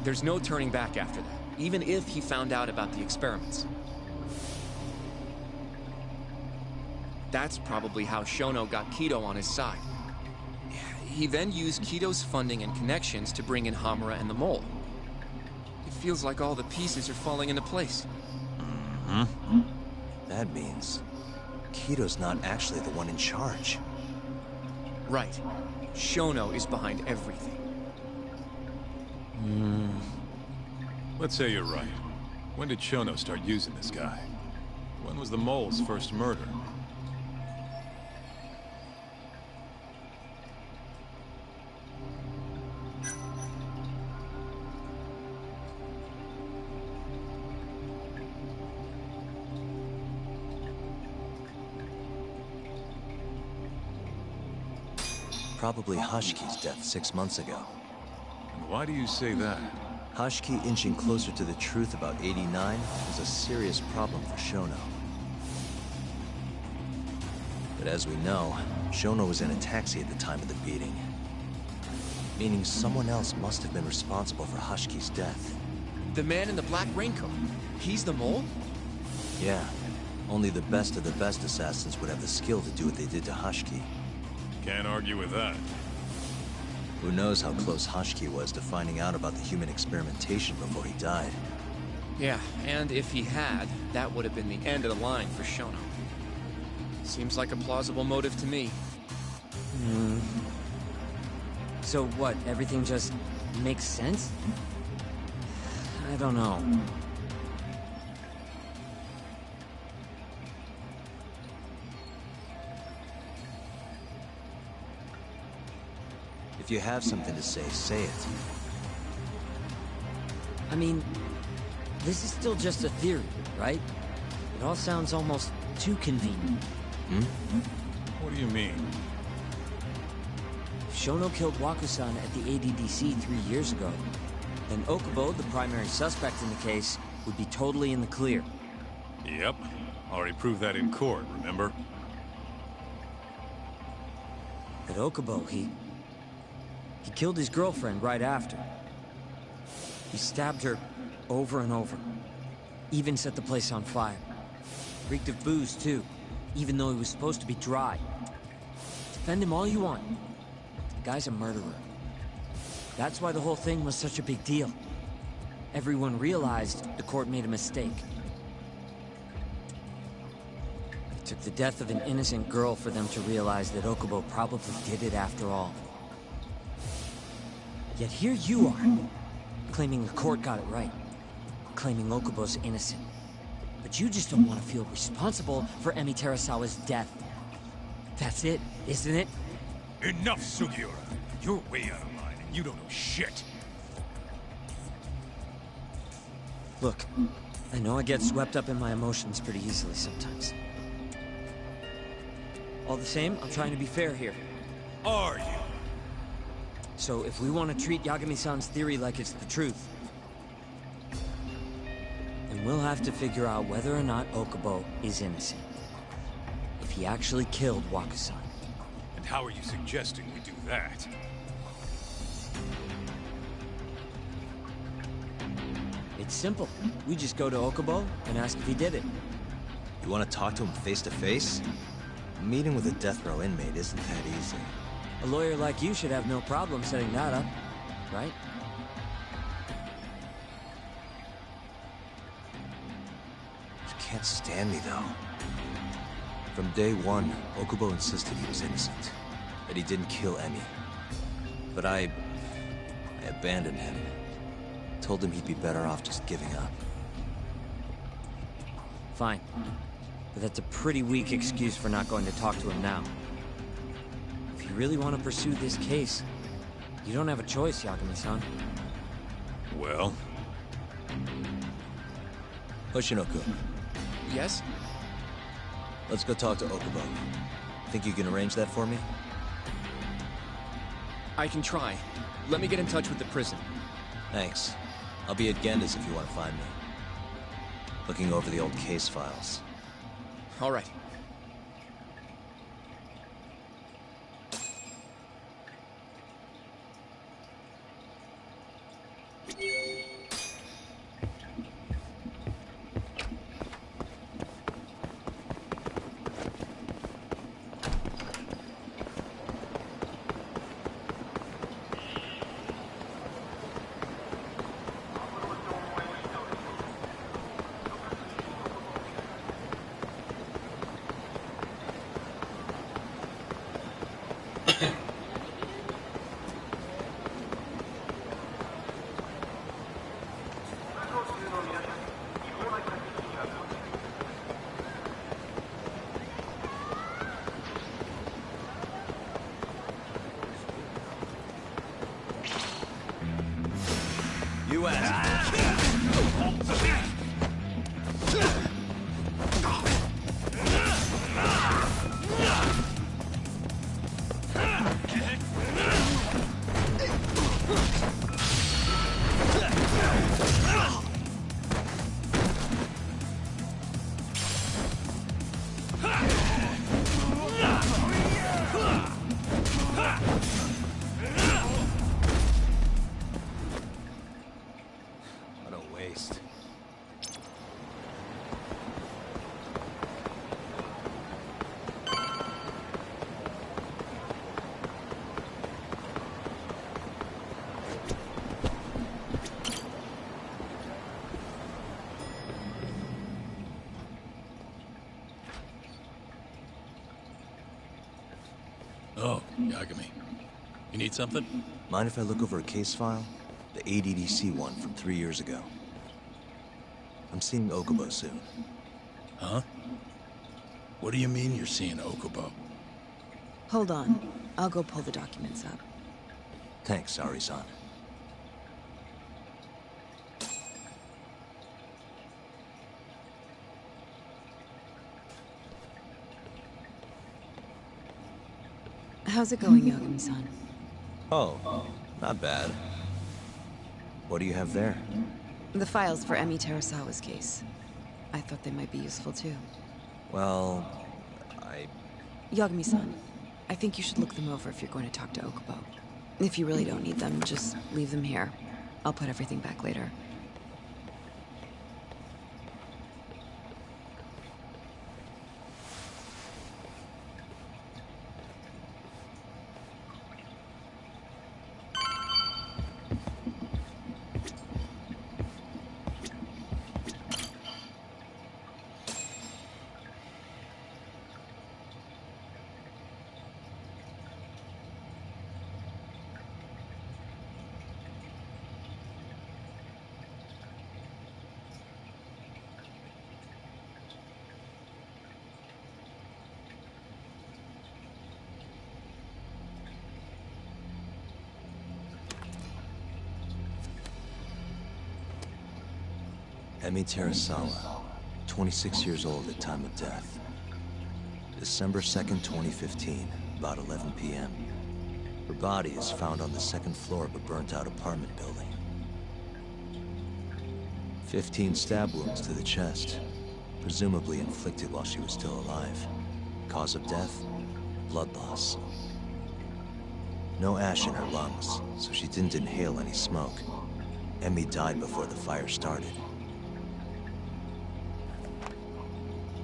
There's no turning back after that, even if he found out about the experiments. That's probably how Shono got Kido on his side. He then used Kido's funding and connections to bring in Hamura and the Mole. It feels like all the pieces are falling into place. Mm-hmm. That means Kido's not actually the one in charge. Right. Shono is behind everything. Let's say you're right. When did Shono start using this guy? When was the Mole's first murder? Probably Hashki's death 6 months ago. And why do you say that? Hashki inching closer to the truth about 89 was a serious problem for Shono. But as we know, Shono was in a taxi at the time of the beating. Meaning someone else must have been responsible for Hashki's death. The man in the black raincoat. He's the Mole? Yeah. Only the best of the best assassins would have the skill to do what they did to Hashki. Can't argue with that. Who knows how close Hashki was to finding out about the human experimentation before he died. Yeah, and if he had, that would have been the end of the line for Shono. Seems like a plausible motive to me. So what, everything just makes sense? I don't know. If you have something to say, say it. I mean, this is still just a theory, right? It all sounds almost too convenient. What do you mean? If Shono killed Waku-san at the ADDC 3 years ago, then Okubo, the primary suspect in the case, would be totally in the clear. Yep. Already proved that in court, remember? But Okubo, he killed his girlfriend right after. He stabbed her over and over. Even set the place on fire. Reeked of booze, too, even though he was supposed to be dry. Defend him all you want. The guy's a murderer. That's why the whole thing was such a big deal. Everyone realized the court made a mistake. It took the death of an innocent girl for them to realize that Okubo probably did it after all. Yet here you are, claiming the court got it right, claiming Okubo's innocent. But you just don't want to feel responsible for Emi Terasawa's death. That's it, isn't it? Enough, Sugiura. You're way out of line, and you don't know shit. Look, I know I get swept up in my emotions pretty easily sometimes. All the same, I'm trying to be fair here. Are you? So if we want to treat Yagami-san's theory like it's the truth, then we'll have to figure out whether or not Okubo is innocent. If he actually killed Waku-san. And how are you suggesting we do that? It's simple. We just go to Okubo and ask if he did it. You want to talk to him face to face? A meeting with a death row inmate isn't that easy. A lawyer like you should have no problem setting that up, right? You can't stand me, though. From day one, Okubo insisted he was innocent, that he didn't kill Emi. But I abandoned him. Told him he'd be better off just giving up. Fine. But that's a pretty weak excuse for not going to talk to him now. If you really want to pursue this case, You don't have a choice, Yagami-san. Well? Hoshinoku, Yes? let's go talk to Okubo. Think you can arrange that for me? I can try. Let me get in touch with the prison. Thanks. I'll be at Genda's if you want to find me. Looking over the old case files. All right. What a waste. Oh, Yagami. You need something? Mind if I look over a case file? The ADDC one from 3 years ago. I'm seeing Okubo soon. Huh? What do you mean you're seeing Okubo? Hold on. I'll go pull the documents up. Thanks, Ari-san. How's it going, Yagami-san? Oh, not bad. What do you have there? The files for Emi Terasawa's case. I thought they might be useful too. Well, Yagami-san, I think you should look them over if you're going to talk to Okubo. If you really don't need them, just leave them here. I'll put everything back later. Emi Terasawa, 26 years old at time of death. December 2nd, 2015, about 11 p.m. Her body is found on the second floor of a burnt-out apartment building. 15 stab wounds to the chest, presumably inflicted while she was still alive. Cause of death? Blood loss. No ash in her lungs, so she didn't inhale any smoke. Emi died before the fire started.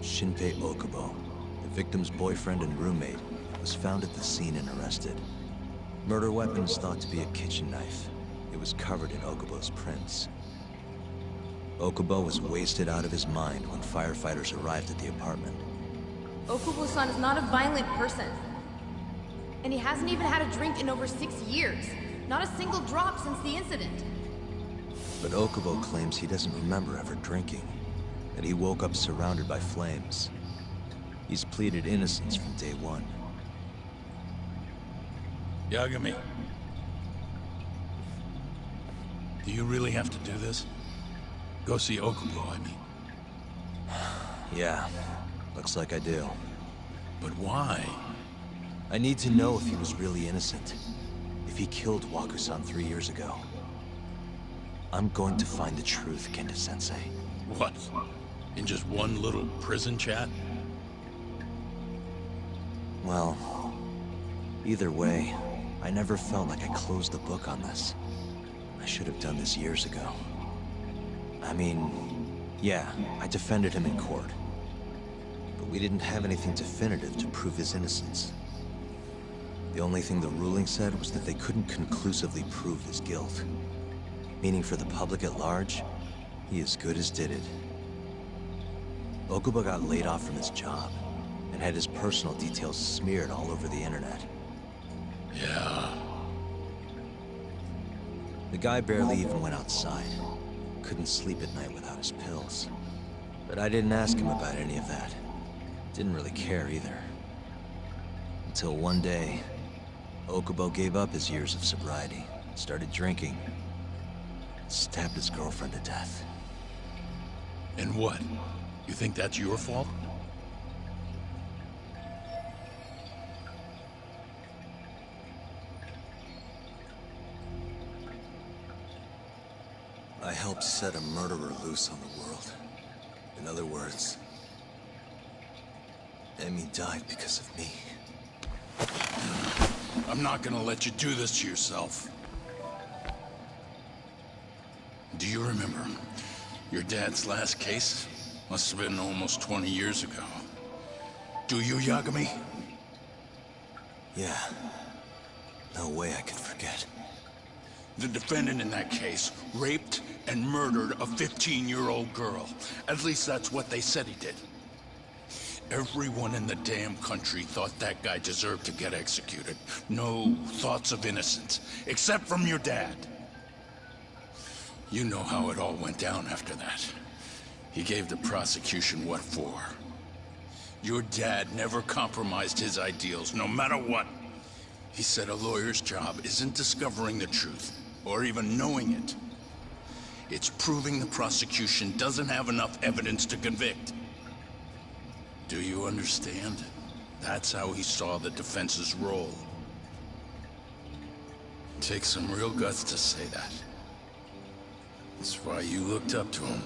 Shinpei Okubo, the victim's boyfriend and roommate, was found at the scene and arrested. Murder weapon is thought to be a kitchen knife. It was covered in Okubo's prints. Okubo was wasted out of his mind when firefighters arrived at the apartment. Okubo-san is not a violent person. And he hasn't even had a drink in over 6 years. Not a single drop since the incident. But Okubo claims he doesn't remember ever drinking, that he woke up surrounded by flames. He's pleaded innocence from day one. Yagami, Do you really have to do this? Go see Okubo, I mean. Yeah, looks like I do. But why? I need to know if he was really innocent. If he killed Waku-san 3 years ago. I'm going to find the truth, Kendo-sensei. What? In just one little prison chat? Well, either way, I never felt like I closed the book on this. I should have done this years ago. I mean, yeah, I defended him in court. But we didn't have anything definitive to prove his innocence. The only thing the ruling said was that they couldn't conclusively prove his guilt. Meaning for the public at large, he as good as did it. Okubo got laid off from his job, and had his personal details smeared all over the internet. Yeah. The guy barely even went outside. Couldn't sleep at night without his pills. But I didn't ask him about any of that. Didn't really care either. Until one day, Okubo gave up his years of sobriety, started drinking, stabbed his girlfriend to death. And what? You think that's your fault? I helped set a murderer loose on the world. In other words, Emmy died because of me. I'm not gonna let you do this to yourself. Do you remember your dad's last case? Must have been almost 20 years ago. Do you, Yagami? Yeah. No way I could forget. The defendant in that case raped and murdered a 15-year-old girl. At least that's what they said he did. Everyone in the damn country thought that guy deserved to get executed. No thoughts of innocence, except from your dad. You know how it all went down after that. He gave the prosecution what for. Your dad never compromised his ideals, no matter what. He said a lawyer's job isn't discovering the truth, or even knowing it. It's proving the prosecution doesn't have enough evidence to convict. Do you understand? That's how he saw the defense's role. Takes some real guts to say that. That's why you looked up to him.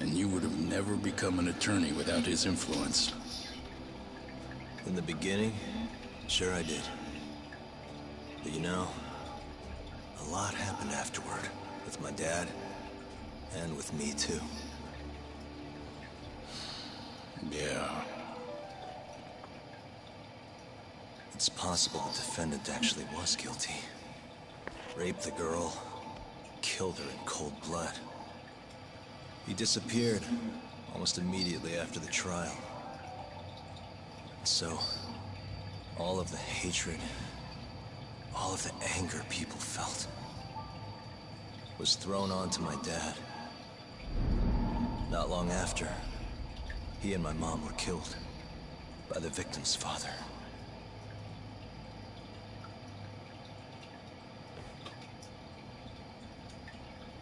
And you would have never become an attorney without his influence. In the beginning, sure I did. But you know, a lot happened afterward. With my dad, and with me too. Yeah. It's possible the defendant actually was guilty. Raped the girl, killed her in cold blood. He disappeared almost immediately after the trial. And so, all of the hatred, all of the anger people felt, was thrown onto my dad. Not long after, he and my mom were killed by the victim's father.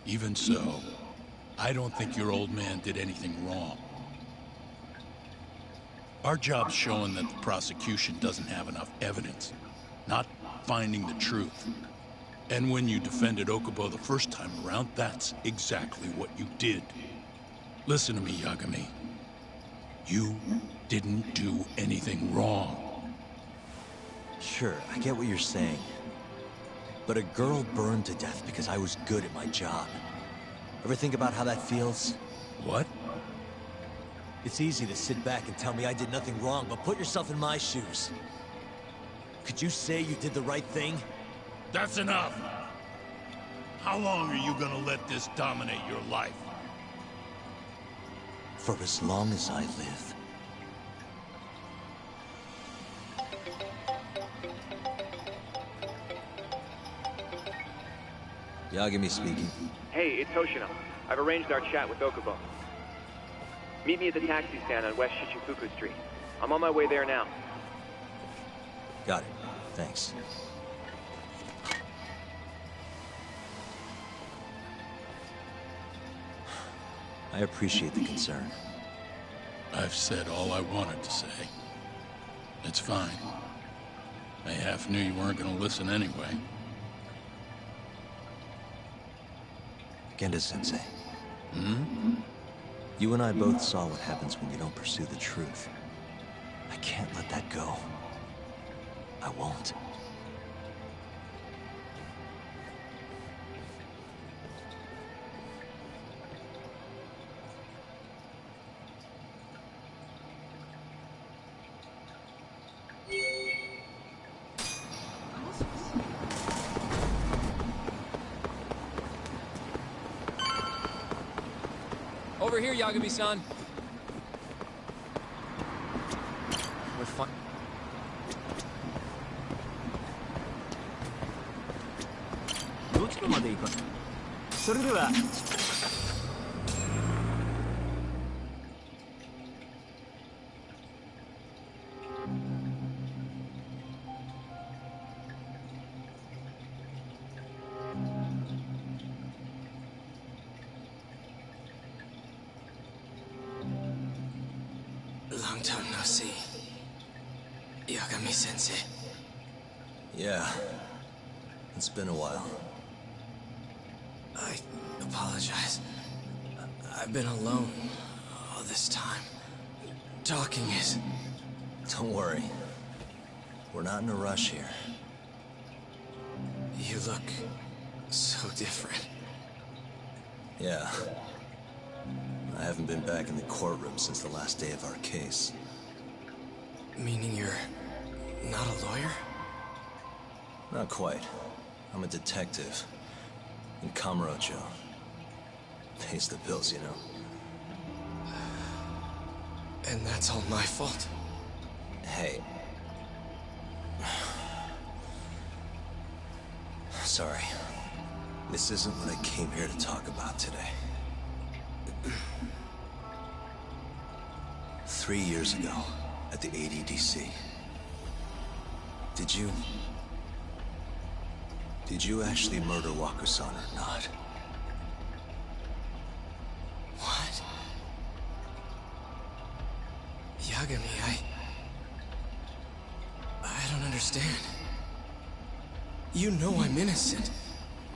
Even so, I don't think your old man did anything wrong. Our job's showing that the prosecution doesn't have enough evidence, not finding the truth. And when you defended Okubo the first time around, that's exactly what you did. Listen to me, Yagami. You didn't do anything wrong. Sure, I get what you're saying. But a girl burned to death because I was good at my job. Ever think about how that feels? What? It's easy to sit back and tell me I did nothing wrong, but put yourself in my shoes. Could you say you did the right thing? That's enough! How long are you gonna let this dominate your life? For as long as I live. Yagami speaking. Hey, it's Hoshino. I've arranged our chat with Okubo. Meet me at the taxi stand on West Shichifuku Street. I'm on my way there now. Got it. Thanks. I appreciate the concern. I've said all I wanted to say. It's fine. I half knew you weren't gonna listen anyway. Genda-sensei. Hmm? You and I both saw what happens when you don't pursue the truth. I can't let that go. I won't. Over here, Yagami-san. We're fine. Long time no see. Yagami-sensei. Yeah. It's been a while. I apologize. I've been alone all this time. Talking is... Don't worry. We're not in a rush here. You look so different. Yeah. I haven't been back in the courtroom since the last day of our case. Meaning you're not a lawyer? Not quite. I'm a detective. In Kamurocho. Pays the bills, you know. And that's all my fault? Hey. Sorry. This isn't what I came here to talk about today. 3 years ago, at the ADDC. Did you actually murder Waku-san or not? What? Yagami, I don't understand. You know I'm innocent.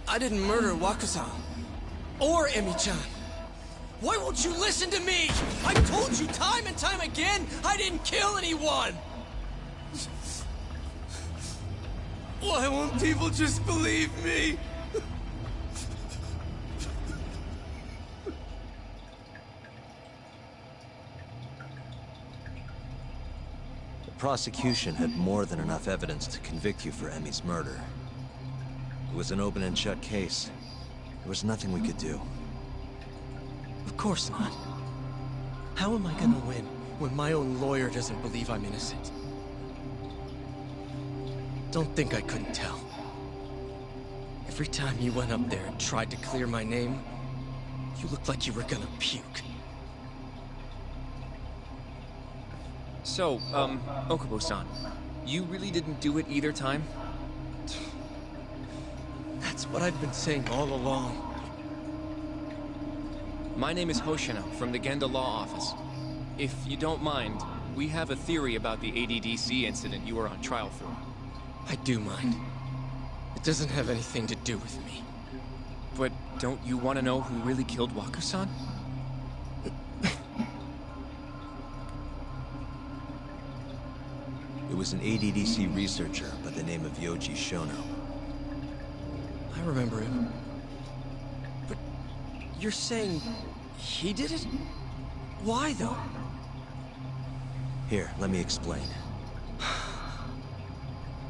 I didn't murder Waku-san. Or Emi-chan. Why won't you listen to me? I told you time and time again, I didn't kill anyone! Why won't people just believe me? The prosecution had more than enough evidence to convict you for Emi's murder. It was an open and shut case. There was nothing we could do. Of course not. How am I gonna win when my own lawyer doesn't believe I'm innocent? Don't think I couldn't tell. Every time you went up there and tried to clear my name, you looked like you were gonna puke. So, Okubo-san, you really didn't do it either time? That's what I've been saying all along. My name is Hoshino, from the Genda Law Office. If you don't mind, we have a theory about the ADDC incident you were on trial for. I do mind. It doesn't have anything to do with me. But don't you want to know who really killed Waku-san? It was an ADDC researcher by the name of Yoji Shono. I remember him. But you're saying he did it? Why, though? Here, let me explain.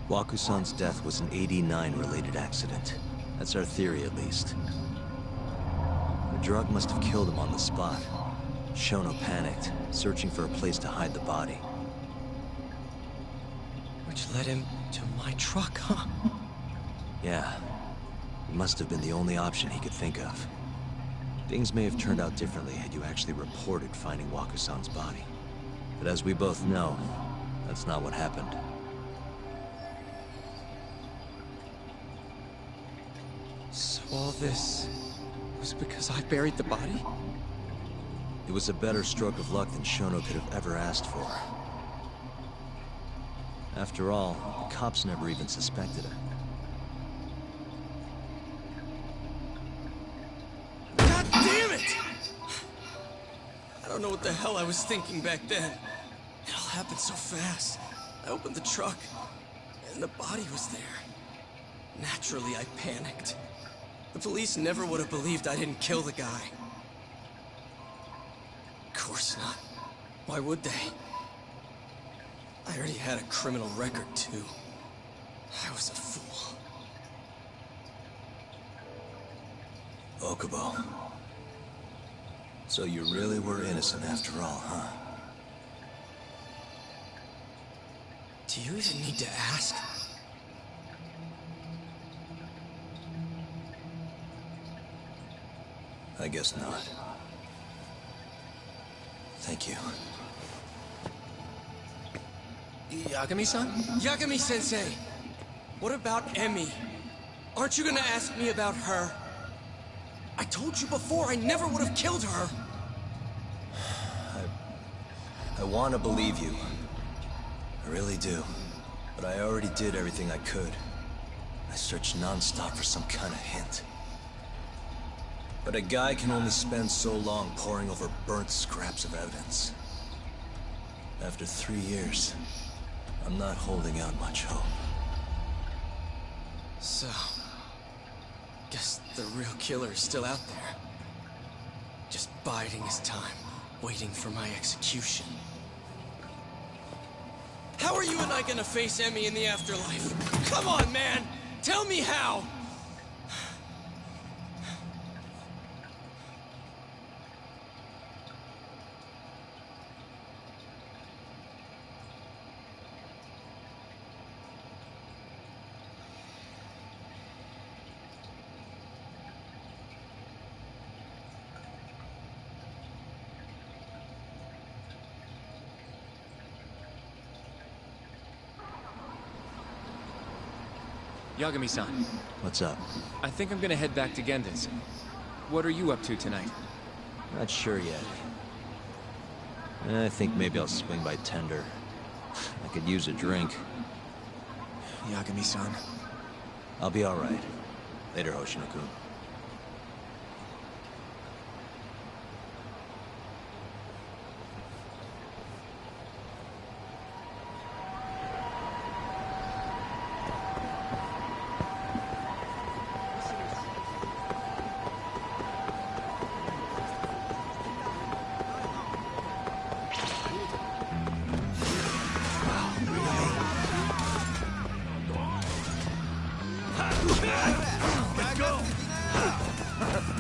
Waku-san's death was an 89-related accident. That's our theory, at least. The drug must have killed him on the spot. Shono panicked, searching for a place to hide the body. Which led him to my truck, huh? Yeah. It must have been the only option he could think of. Things may have turned out differently had you actually reported finding Waku-san's body. But as we both know, that's not what happened. So all this was because I buried the body? It was a better stroke of luck than Shono could have ever asked for. After all, the cops never even suspected her. God damn it! I don't know what the hell I was thinking back then. It all happened so fast. I opened the truck, and the body was there. Naturally, I panicked. The police never would have believed I didn't kill the guy. Of course not. Why would they? I already had a criminal record, too. I was a fool. Okubo. So you really were innocent after all, huh? Do you even need to ask? I guess not. Thank you. Yagami-san? Yagami-sensei! What about Emmy? Aren't you gonna ask me about her? I told you before I never would have killed her! I want to believe you. I really do. But I already did everything I could. I searched non-stop for some kind of hint. But a guy can only spend so long poring over burnt scraps of evidence. After 3 years, I'm not holding out much hope. So... guess the real killer is still out there. Just biding his time, waiting for my execution. How are you and I gonna face Emmy in the afterlife? Come on, man! Tell me how! Yagami-san. What's up? I think I'm gonna head back to Gendon's. What are you up to tonight? Not sure yet. I think maybe I'll swing by Tender. I could use a drink. Yagami-san. I'll be alright. Later, Hoshino-kun.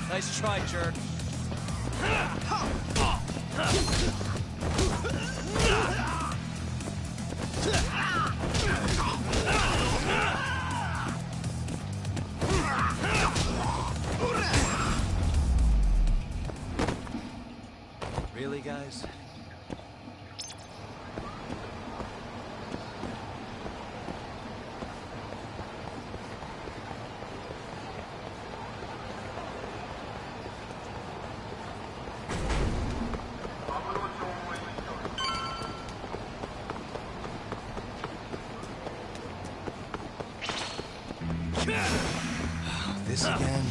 Nice try, jerk. Really, guys? This again?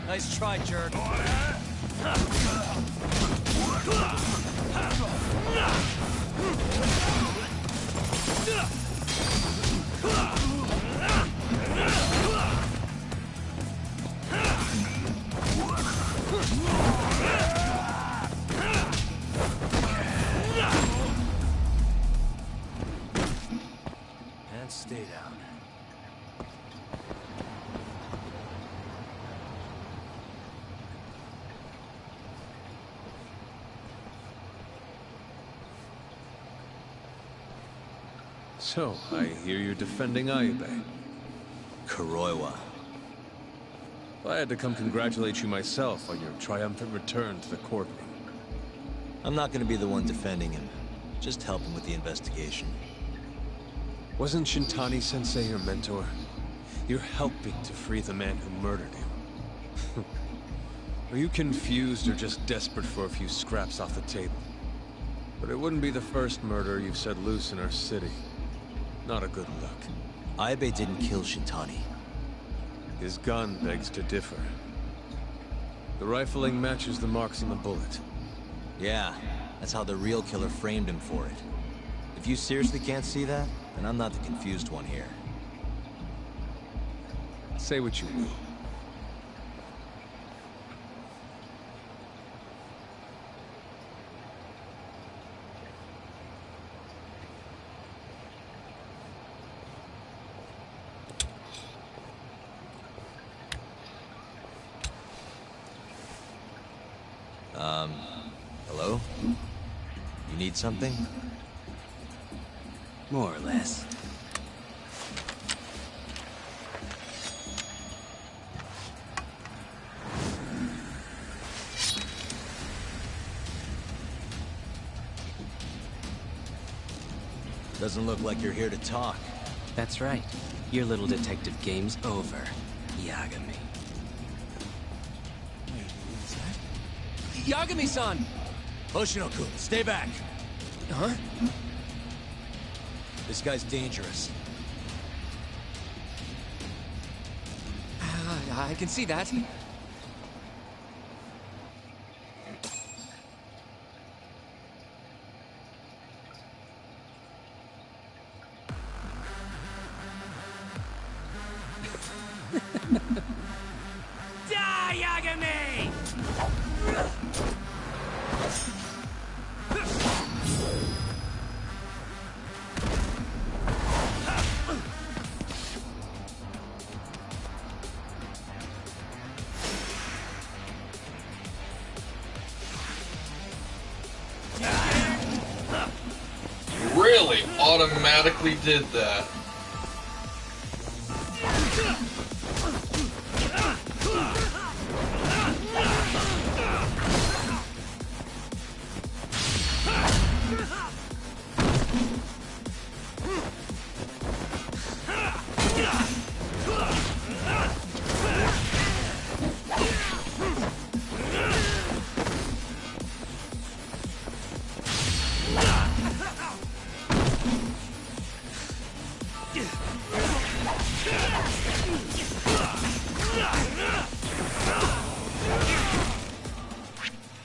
Nice try, jerk. And stay down. So, I hear you're defending Ayube. Kuroiwa. I had to come congratulate you myself on your triumphant return to the courtroom. I'm not gonna be the one defending him. Just help him with the investigation. Wasn't Shintani-sensei your mentor? You're helping to free the man who murdered him. Are you confused or just desperate for a few scraps off the table? But it wouldn't be the first murder you've set loose in our city. Not a good look. Aibe didn't kill Shintani. His gun begs to differ. The rifling matches the marks on the bullet. Yeah, that's how the real killer framed him for it. If you seriously can't see that, then I'm not the confused one here. Say what you will. Hello? You need something? More or less. Doesn't look like you're here to talk. That's right. Your little detective game's over, Yagami. Yagami-san! Hoshino-kun, stay back! Huh? This guy's dangerous. I can see that. Die, Yagami! Really automatically did that.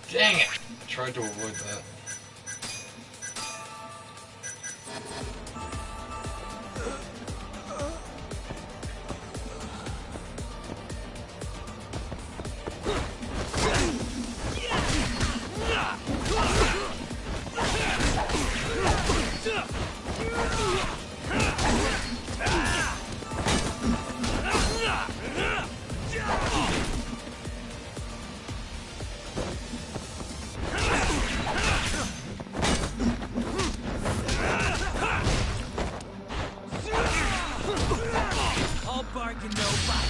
Dang it! I tried to avoid that. All bargain, no bite.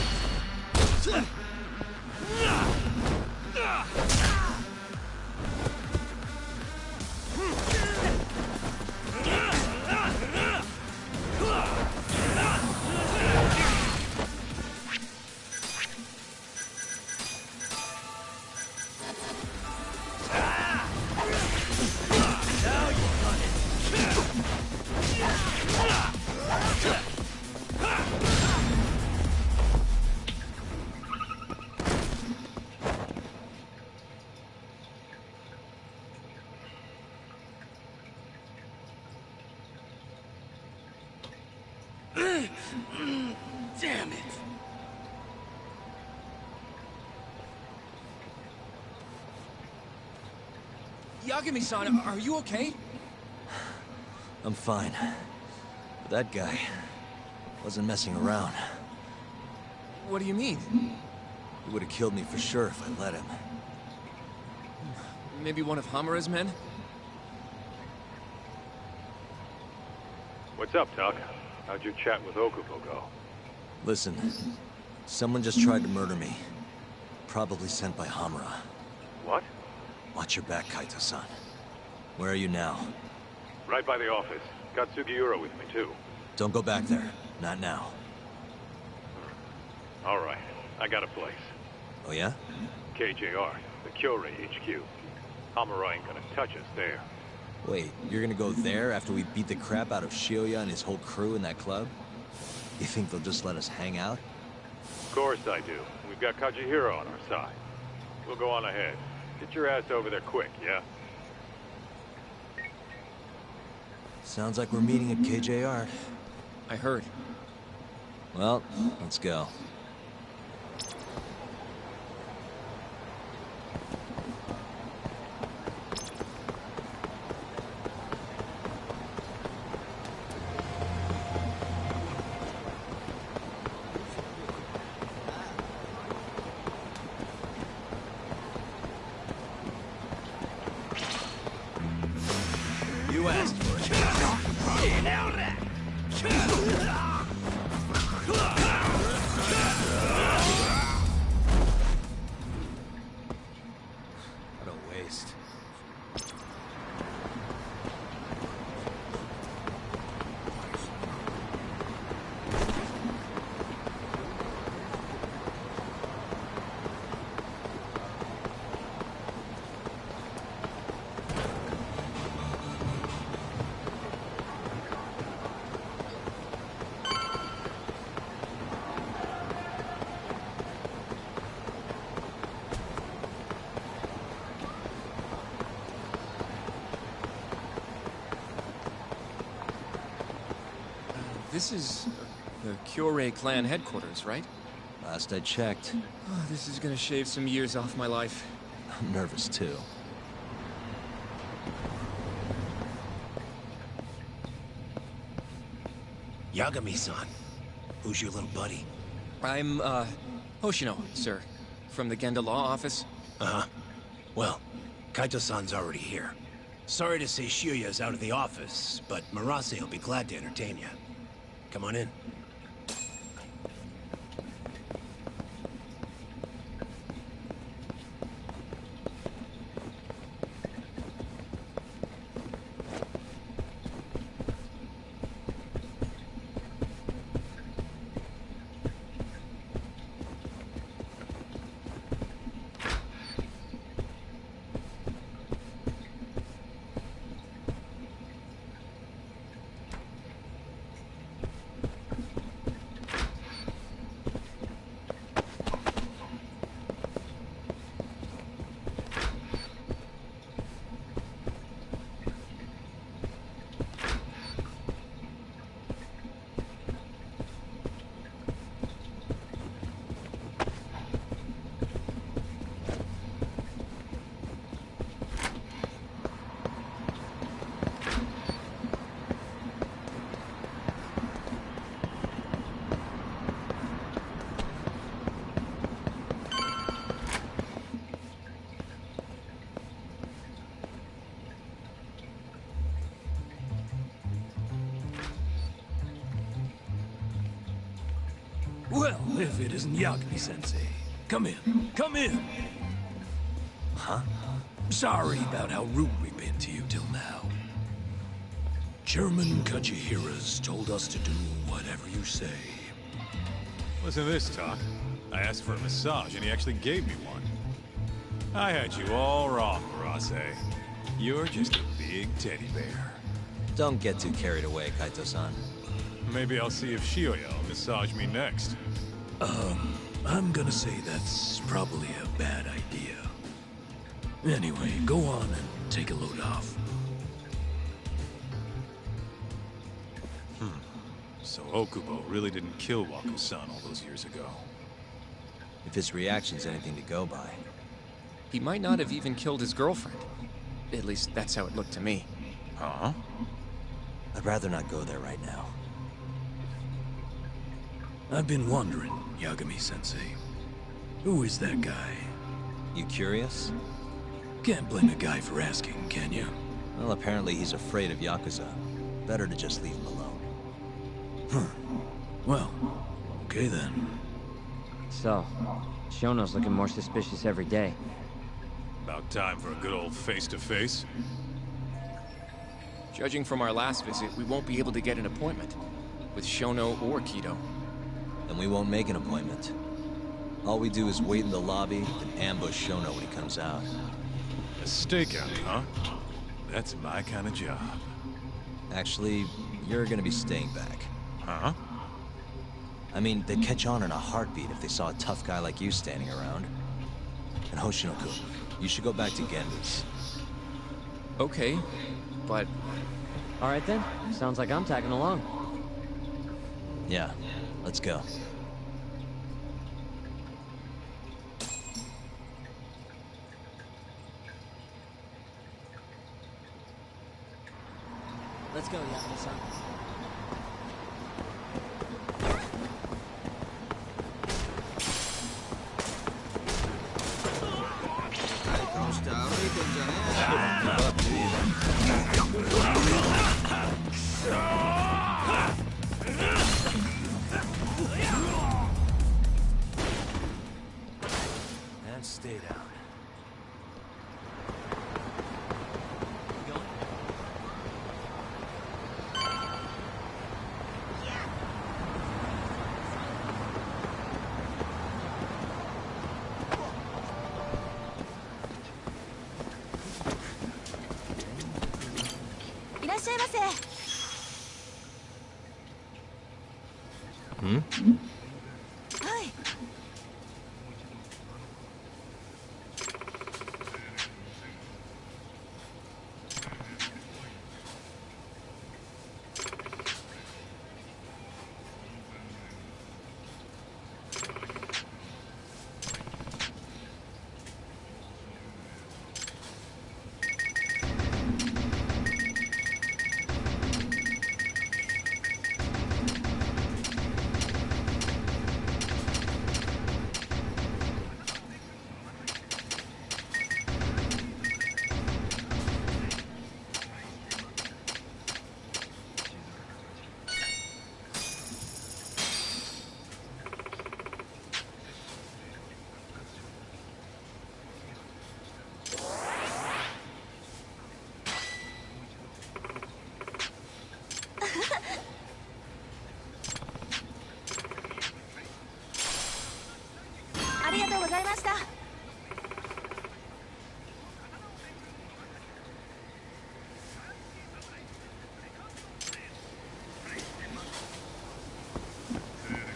Damn it! Yagami-san, are you okay? I'm fine. But that guy wasn't messing around. What do you mean? He would have killed me for sure if I let him. Maybe one of Hamura's men? What's up, Tuck? How'd your chat with Okubo go? Listen, someone just tried to murder me. Probably sent by Hamura. What? Watch your back, Kaito-san. Where are you now? Right by the office. Got Sugiura with me, too. Don't go back there. Not now. All right. I got a place. Oh, yeah? KJR, the Kyorei HQ. Hamura ain't gonna touch us there. Wait, you're gonna go there after we beat the crap out of Shioya and his whole crew in that club? You think they'll just let us hang out? Of course I do. We've got Kajihiro on our side. We'll go on ahead. Get your ass over there quick, yeah? Sounds like we're meeting at KJR. I heard. Well, let's go. You asked for it. What a waste. This is the Kyorei clan headquarters, right? Last I checked. Oh, this is gonna shave some years off my life. I'm nervous too. Yagami-san. Who's your little buddy? I'm, Hoshino, sir. From the Genda Law Office. Uh-huh. Well, Kaito-san's already here. Sorry to say Shioya's out of the office, but Murase will be glad to entertain you. Come on in. Well, if it isn't Yagami-sensei. Come in. Come in! Huh? Sorry about how rude we've been to you till now. Chairman Kajihira's told us to do whatever you say. Listen to this, Talk. I asked for a massage, and he actually gave me one. I had you all wrong, Murase. You're just a big teddy bear. Don't get too carried away, Kaito-san. Maybe I'll see if Shioya will massage me next. I'm gonna say that's probably a bad idea. Anyway, go on and take a load off. So Okubo really didn't kill Waku-san all those years ago. If his reaction's anything to go by. He might not have even killed his girlfriend. At least that's how it looked to me. Huh? I'd rather not go there right now. I've been wondering, Yagami-sensei. Who is that guy? You curious? Can't blame a guy for asking, can you? Well, apparently he's afraid of Yakuza. Better to just leave him alone. Well, okay then. So, Shono's looking more suspicious every day. About time for a good old face-to-face. Judging from our last visit, we won't be able to get an appointment with Shono or Kido. Then we won't make an appointment. All we do is wait in the lobby, then ambush Shono when he comes out. A stakeout, huh? That's my kind of job. Actually, you're gonna be staying back. Huh? I mean, they'd catch on in a heartbeat if they saw a tough guy like you standing around. And Hoshino-kun, you should go back to Genda's. Okay, but... Alright then, sounds like I'm tagging along. Yeah, let's go. Let's go, Yagami-san. And stay down. Hmm? Hi.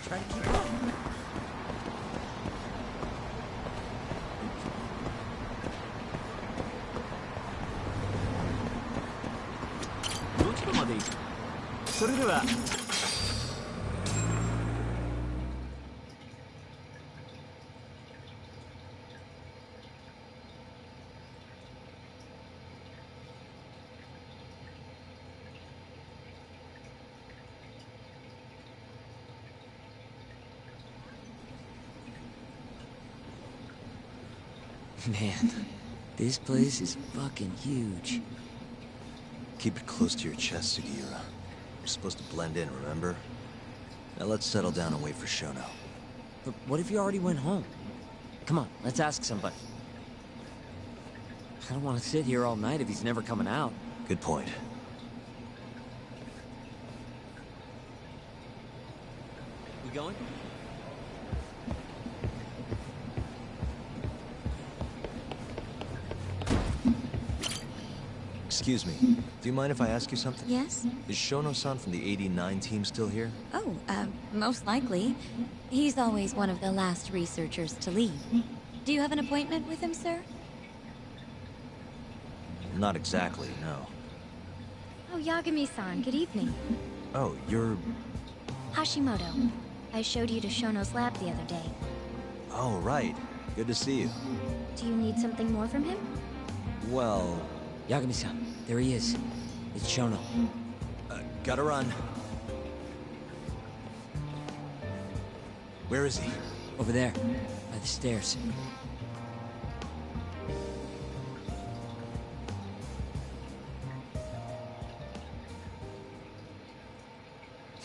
Try to keep up. Man, this place is fucking huge. Keep it close to your chest, Sugiura. You're supposed to blend in, remember? Now let's settle down and wait for Shono. But what if you already went home? Come on, let's ask somebody. I don't want to sit here all night if he's never coming out. Good point. We going? Excuse me, do you mind if I ask you something? Yes? Is Shono-san from the 89 team still here? Oh, most likely. He's always one of the last researchers to leave. Do you have an appointment with him, sir? Not exactly, no. Oh, Yagami-san, good evening. Oh, you're... Hashimoto. I showed you to Shono's lab the other day. Oh, right. Good to see you. Do you need something more from him? Well... Yagami-san, there he is. It's Shono. Gotta run. Where is he? Over there, by the stairs.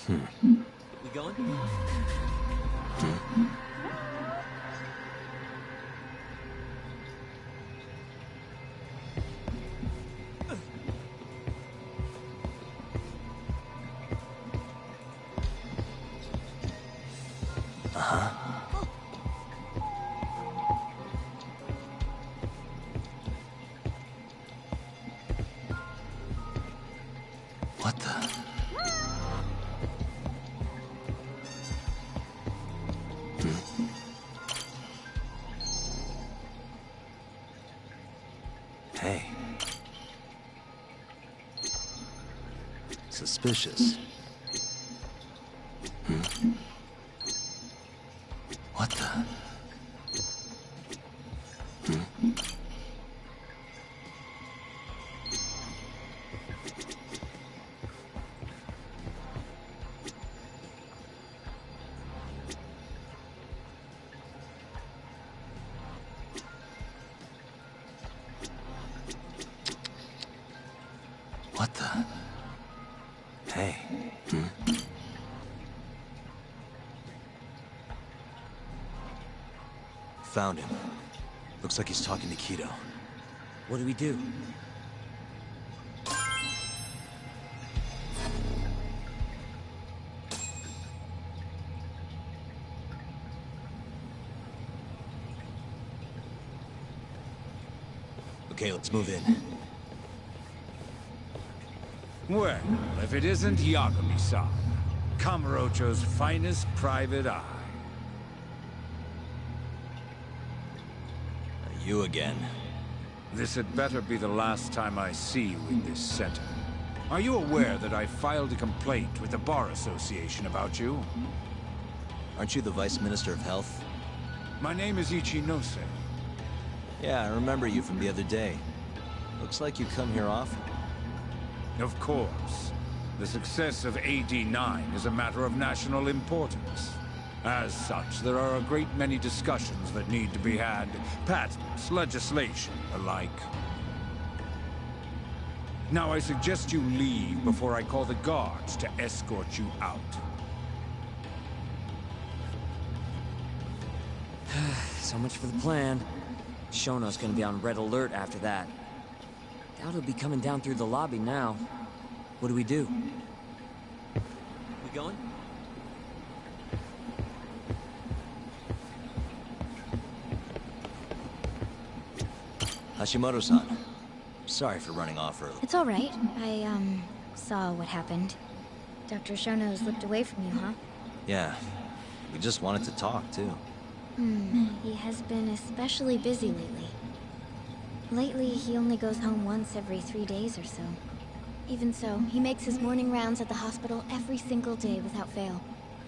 We going? suspicious. What the? What the? Hey. Found him. Looks like he's talking to Keto. What do we do? Okay, let's move in. Well, if it isn't Yagami-san, Kamurocho's finest private eye. You again. This had better be the last time I see you in this center. Are you aware that I filed a complaint with the Bar Association about you? Aren't you the Vice Minister of Health? My name is Ichinose. Yeah, I remember you from the other day. Looks like you come here often. Of course. The success of AD-9 is a matter of national importance. As such, there are a great many discussions that need to be had. Patents, legislation, alike. Now I suggest you leave before I call the guards to escort you out. So much for the plan. Shono's gonna be on red alert after that. Doubt he'll be coming down through the lobby now. What do we do? We going? Hashimoto-san. Sorry for running off early. It's all right. I, saw what happened. Dr. Shono slipped away from you, huh? Yeah. We just wanted to talk, too. He has been especially busy lately. Lately, he only goes home once every 3 days or so. Even so, he makes his morning rounds at the hospital every single day without fail.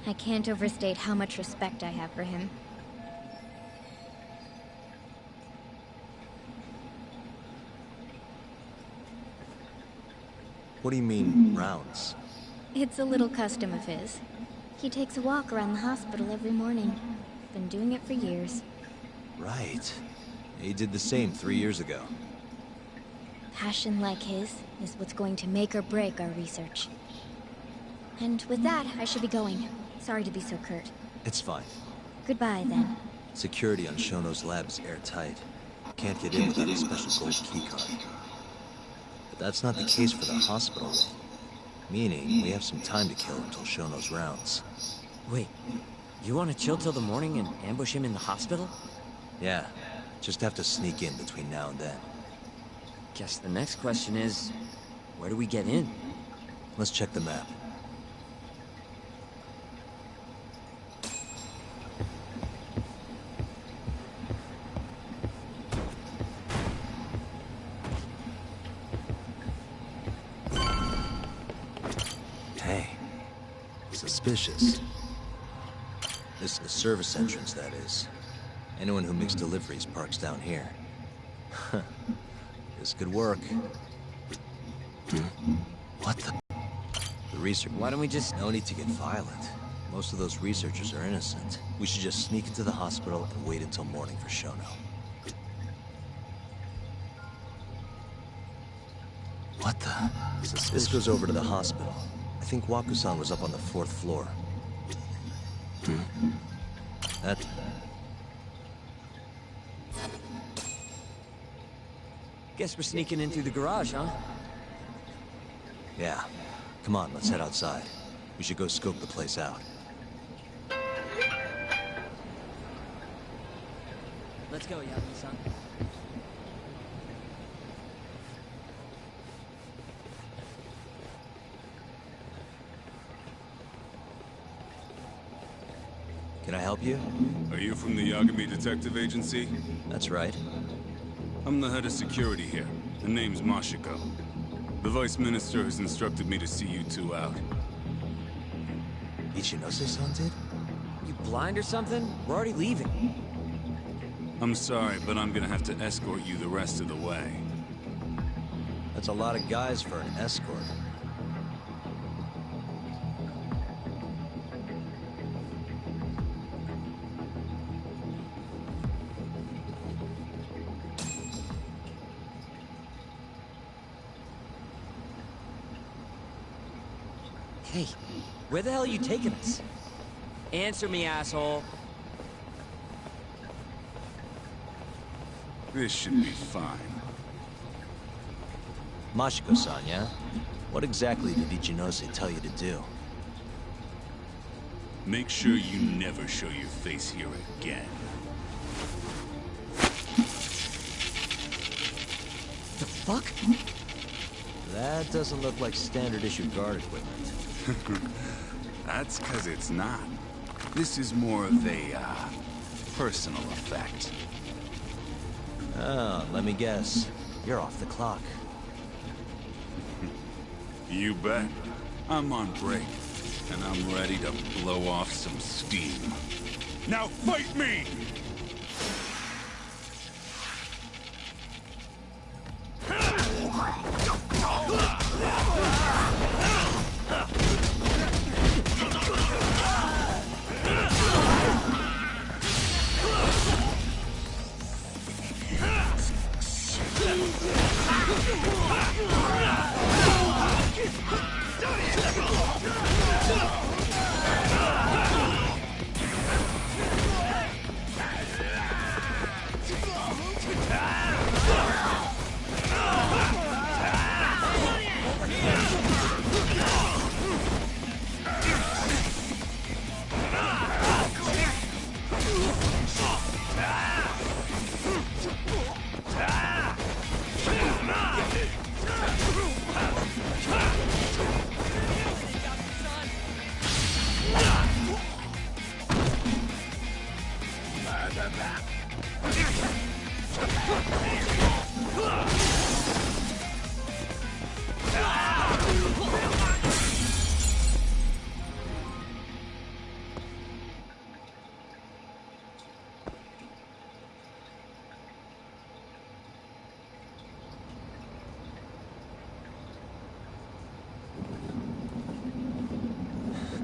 I can't overstate how much respect I have for him. What do you mean, rounds? It's a little custom of his. He takes a walk around the hospital every morning. Been doing it for years. Right. He did the same 3 years ago. Passion like his is what's going to make or break our research. And with that, I should be going. Sorry to be so curt. It's fine. Goodbye, then. Security on Shono's lab is airtight. Can't get in without a special gold keycard. But that's not the case for the hospital wing. Meaning, we have some time to kill until Shono's rounds. Wait, you want to chill till the morning and ambush him in the hospital? Yeah, just have to sneak in between now and then. Guess the next question is, where do we get in? Let's check the map. Hey, suspicious. This is the service entrance, that is. Anyone who makes deliveries parks down here. This could work. What the? The research. Why don't we just... No need to get violent. Most of those researchers are innocent. We should just sneak into the hospital and wait until morning for Shono. What the? This goes over to the hospital. I think Waku-san was up on the 4th floor. That... Guess we're sneaking in through the garage, huh? Yeah. Come on, let's head outside. We should go scope the place out. Let's go, Yagami-san. Can I help you? Are you from the Yagami Detective Agency? That's right. I'm the head of security here. Her name's Mashiko. The Vice Minister has instructed me to see you two out. Ichinose-san did? You blind or something? We're already leaving. I'm sorry, but I'm gonna have to escort you the rest of the way. That's a lot of guys for an escort. Hey, where the hell are you taking us? Answer me, asshole. This should be fine. Mashiko-san, yeah? What exactly did Ichinose tell you to do? Make sure you never show your face here again. The fuck? That doesn't look like standard issue guard equipment. That's 'cause it's not. This is more of a, personal effect. Oh, let me guess. You're off the clock. You bet. I'm on break, and I'm ready to blow off some steam. Now fight me!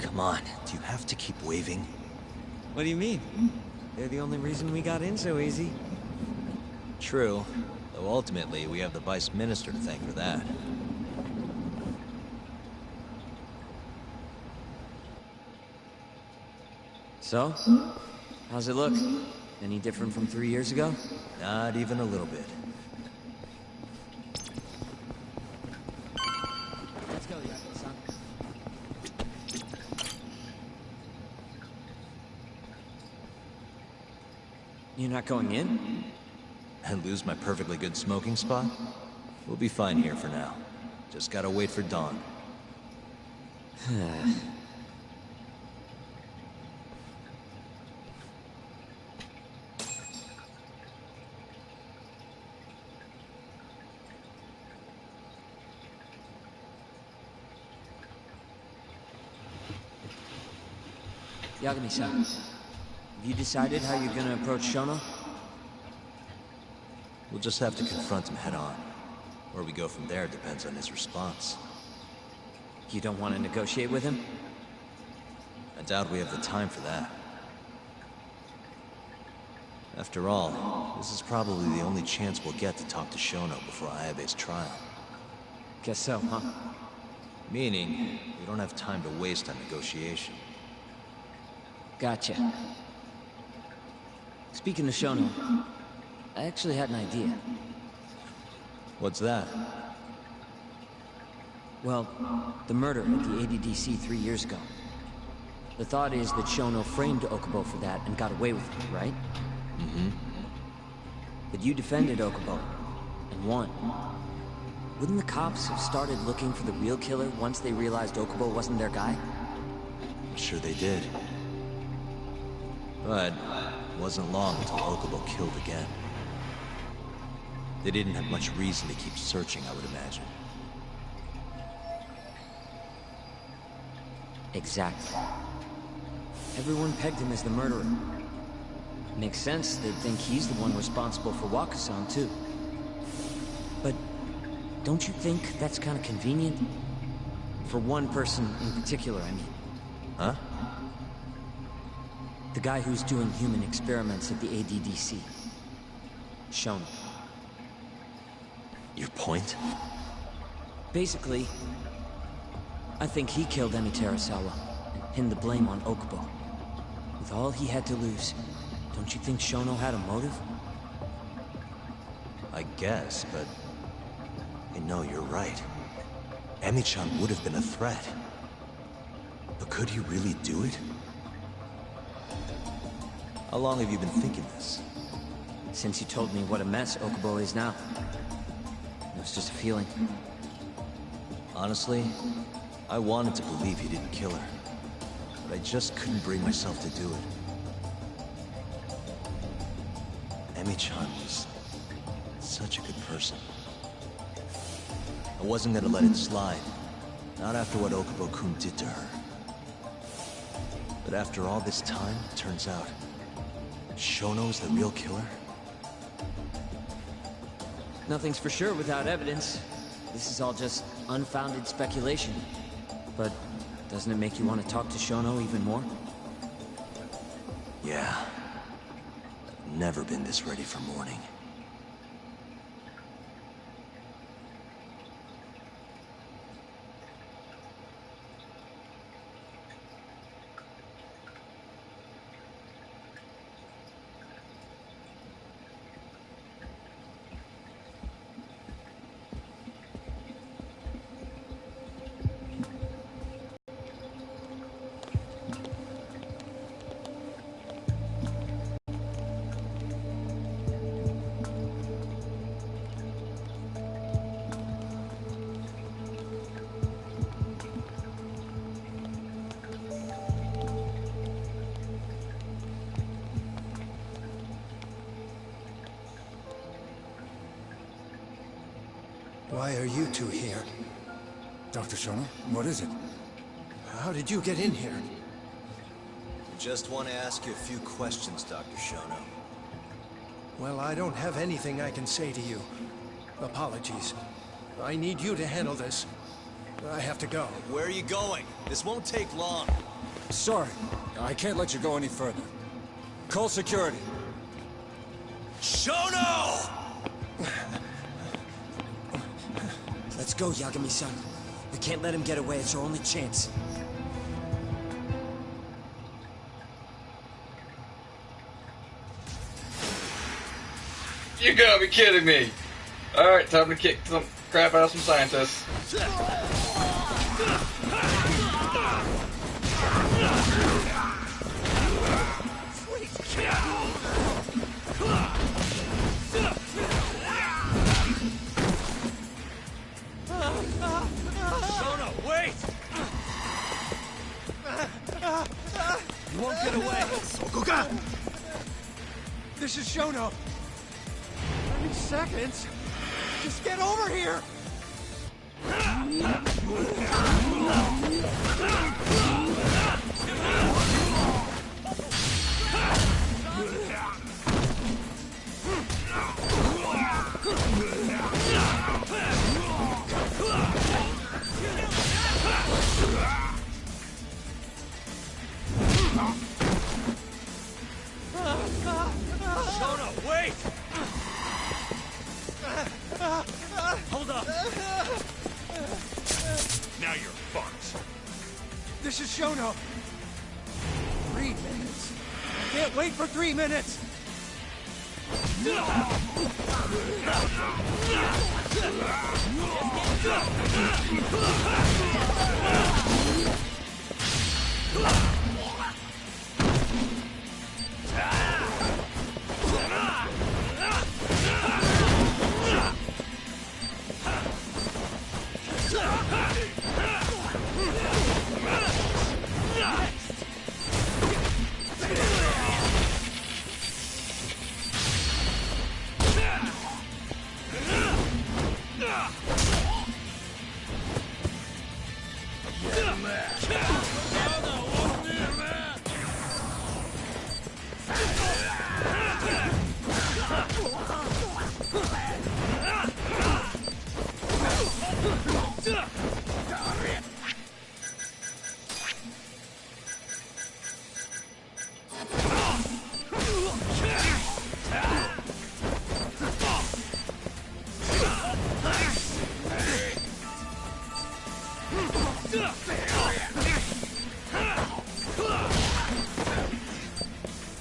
Come on, do you have to keep waving? What do you mean? They're the only reason we got in so easy. True, though ultimately we have the Vice Minister to thank for that. So? How's it look? Any different from 3 years ago? Not even a little bit. Let's go, Yakuza-san. You're not going in? I lose my perfectly good smoking spot? We'll be fine here for now. Just gotta wait for dawn. Yagami-san, have you decided how you're gonna approach Shono? We'll just have to confront him head on. Where we go from there depends on his response. You don't want to negotiate with him? I doubt we have the time for that. After all, this is probably the only chance we'll get to talk to Shono before Ayabe's trial. Guess so, huh? Meaning, we don't have time to waste on negotiation. Gotcha. Speaking of Shono, I actually had an idea. What's that? Well, the murder at the ADDC 3 years ago. The thought is that Shono framed Okubo for that and got away with it, right? Mm-hmm. But you defended Okubo, and won. Wouldn't the cops have started looking for the real killer once they realized Okubo wasn't their guy? I'm sure they did. But it wasn't long until Okubo killed again. They didn't have much reason to keep searching, I would imagine. Exactly. Everyone pegged him as the murderer. Makes sense, they'd think he's the one responsible for Wakasan, too. But don't you think that's kind of convenient? For one person in particular, I mean. Huh? The guy who's doing human experiments at the ADDC. Shono. Your point? Basically, I think he killed Emi Terasawa and pinned the blame on Okubo. With all he had to lose, don't you think Shono had a motive? I guess, but... No, you're right. Emi-chan would have been a threat. But could he really do it? How long have you been thinking this? Since you told me what a mess Okubo is now. It was just a feeling. Honestly, I wanted to believe he didn't kill her. But I just couldn't bring myself to do it. Emi-chan was such a good person. I wasn't gonna let it slide. Not after what Okubo-kun did to her. But after all this time, it turns out Shono's the real killer? Nothing's for sure without evidence. This is all just unfounded speculation. But doesn't it make you want to talk to Shono even more? Yeah. I've never been this ready for morning. Why are you two here? Dr. Shono, what is it? How did you get in here? I just want to ask you a few questions, Dr. Shono. Well, I don't have anything I can say to you. Apologies. I need you to handle this. I have to go. Where are you going? This won't take long. Sorry, I can't let you go any further. Call security. Shono! Let's go, Yagami-san. We can't let him get away. It's our only chance. You gotta be kidding me! Alright, time to kick some crap out of some scientists. Shono, wait! You won't get away! Sokoka! This is Shono. 30 seconds? Just get over here! Shono, wait! Hold up! Now you're fucked. This is Shono. 3 minutes. I can't wait for 3 minutes.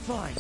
Fine.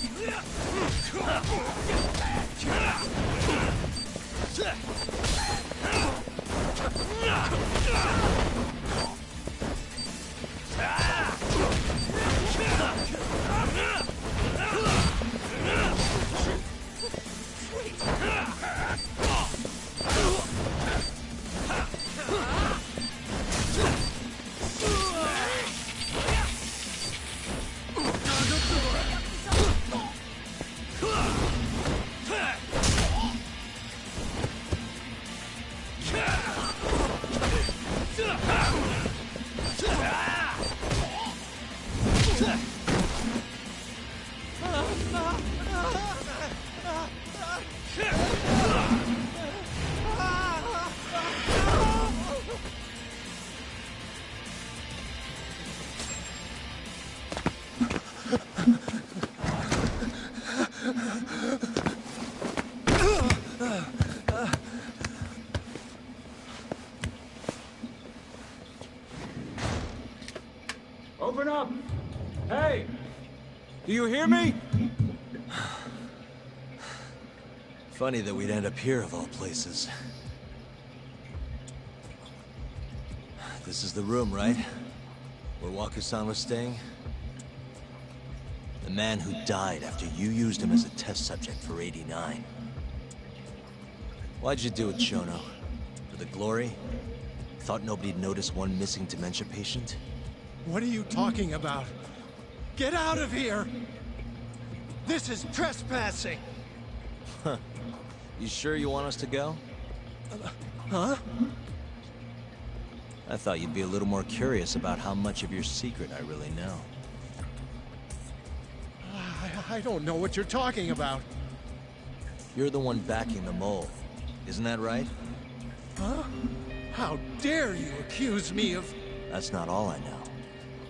Open up! Hey! Do you hear me? Funny that we'd end up here of all places. This is the room, right? Where Waku-san was staying? The man who died after you used him as a test subject for 89. Why'd you do it, Shono? For the glory? Thought nobody'd notice one missing dementia patient? What are you talking about? Get out of here! This is trespassing! Huh. You sure you want us to go? Huh? I thought you'd be a little more curious about how much of your secret I really know. I don't know what you're talking about. You're the one backing the mole. Isn't that right? Huh? How dare you accuse me of... That's not all I know.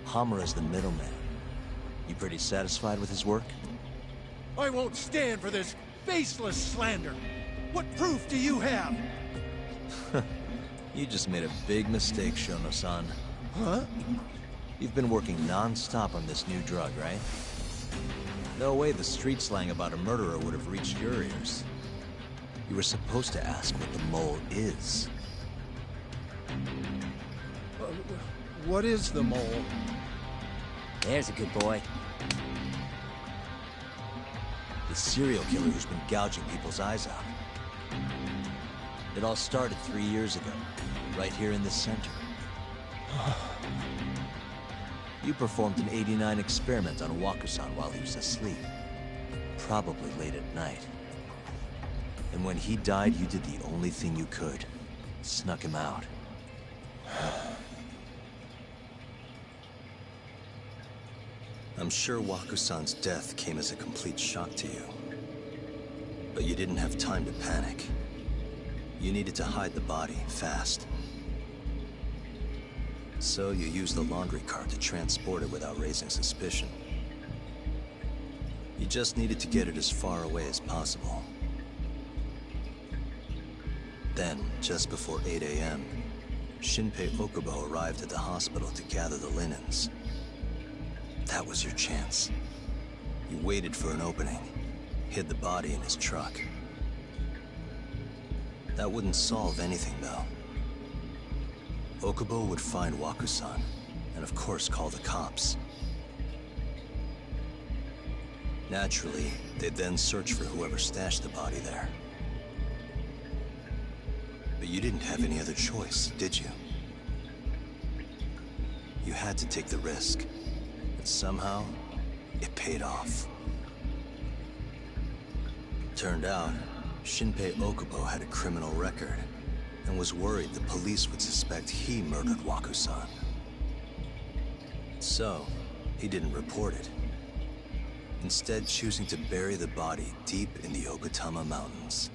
Hamura's the middleman. You pretty satisfied with his work? I won't stand for this faceless slander. What proof do you have? You just made a big mistake, Shono-san. Huh? You've been working non-stop on this new drug, right? No way the street slang about a murderer would have reached your ears. You were supposed to ask what the mole is. What is the mole? There's a good boy. The serial killer who's been gouging people's eyes out. It all started 3 years ago, right here in this center. You performed an 89 experiment on Waku-san while he was asleep. Probably late at night. And when he died, you did the only thing you could. Snuck him out. I'm sure Waku-san's death came as a complete shock to you. But you didn't have time to panic. You needed to hide the body, fast. So you used the laundry cart to transport it without raising suspicion. You just needed to get it as far away as possible. Then, just before 8 a.m., Shinpei Okubo arrived at the hospital to gather the linens. That was your chance. You waited for an opening, hid the body in his truck. That wouldn't solve anything, though. Okubo would find Waku-san, and of course call the cops. Naturally, they'd then search for whoever stashed the body there. But you didn't have any other choice, did you? You had to take the risk. And somehow, it paid off. Turned out, Shinpei Okubo had a criminal record, and was worried the police would suspect he murdered Waku-san. So, he didn't report it. Instead, choosing to bury the body deep in the Okutama Mountains.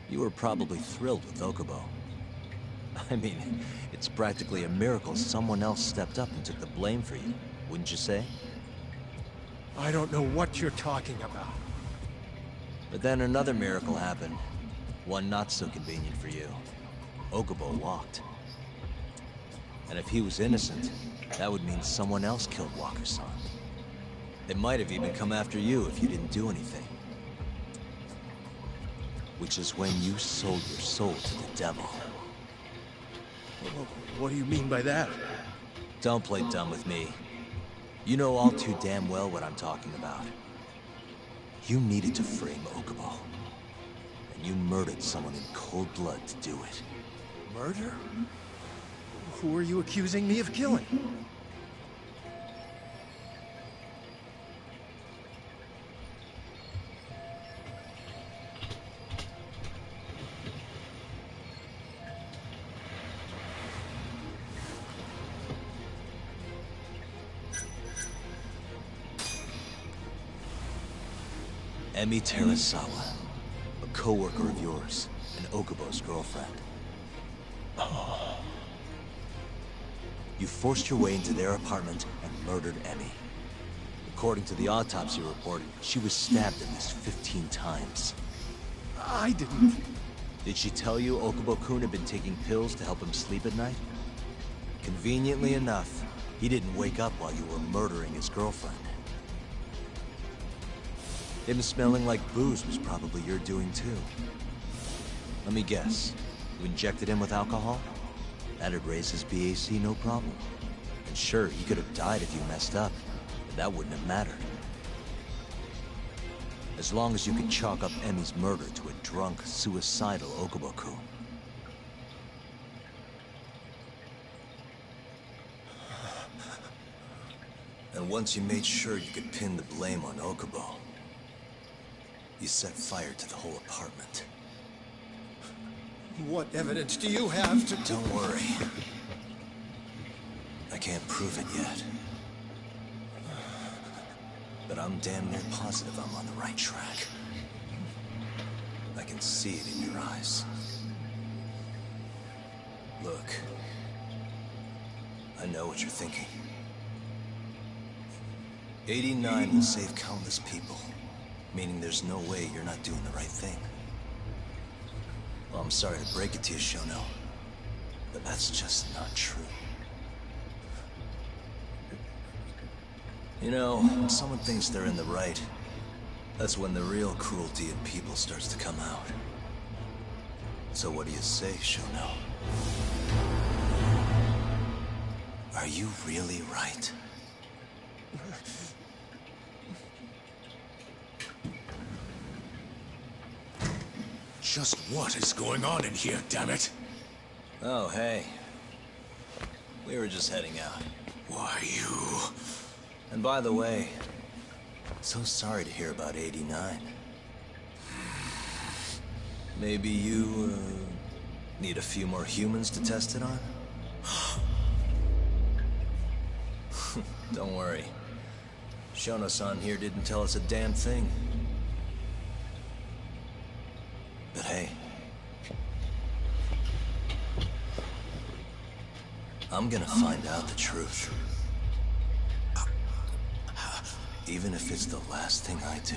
You were probably thrilled with Okubo. I mean, it's practically a miracle someone else stepped up and took the blame for you, wouldn't you say? I don't know what you're talking about. But then another miracle happened. One not so convenient for you. Okubo walked. And if he was innocent, that would mean someone else killed Walker-san. They might have even come after you if you didn't do anything. Which is when you sold your soul to the devil. What do you mean by that? Don't play dumb with me. You know all too damn well what I'm talking about. You needed to frame Okubo. And you murdered someone in cold blood to do it. Murder? Who are you accusing me of killing? Emi Terasawa, a co-worker of yours, and Okubo's girlfriend. You forced your way into their apartment and murdered Emi. According to the autopsy report, she was stabbed at least 15 times. I didn't. Did she tell you Okubo-kun had been taking pills to help him sleep at night? Conveniently enough, he didn't wake up while you were murdering his girlfriend. Him smelling like booze was probably your doing too. Let me guess. You injected him with alcohol? That'd raise his BAC no problem. And sure, he could have died if you messed up, but that wouldn't have mattered. As long as you could chalk up Emi's murder to a drunk, suicidal Okubo-kun. And once you made sure you could pin the blame on Okubo, you set fire to the whole apartment. What evidence do you have to... Don't worry. I can't prove it yet. But I'm damn near positive I'm on the right track. I can see it in your eyes. Look. I know what you're thinking. 89 will save countless people. Meaning there's no way you're not doing the right thing. Well, I'm sorry to break it to you, Shono, but that's just not true. You know, when someone thinks they're in the right, that's when the real cruelty in people starts to come out. So what do you say, Shono? Are you really right? Just what is going on in here, damn it? Oh, hey. We were just heading out. Why, you... And by the way, so sorry to hear about 89. Maybe you, need a few more humans to test it on? Don't worry. Shono-san here didn't tell us a damn thing. But hey, I'm gonna find out the truth. Even if it's the last thing I do.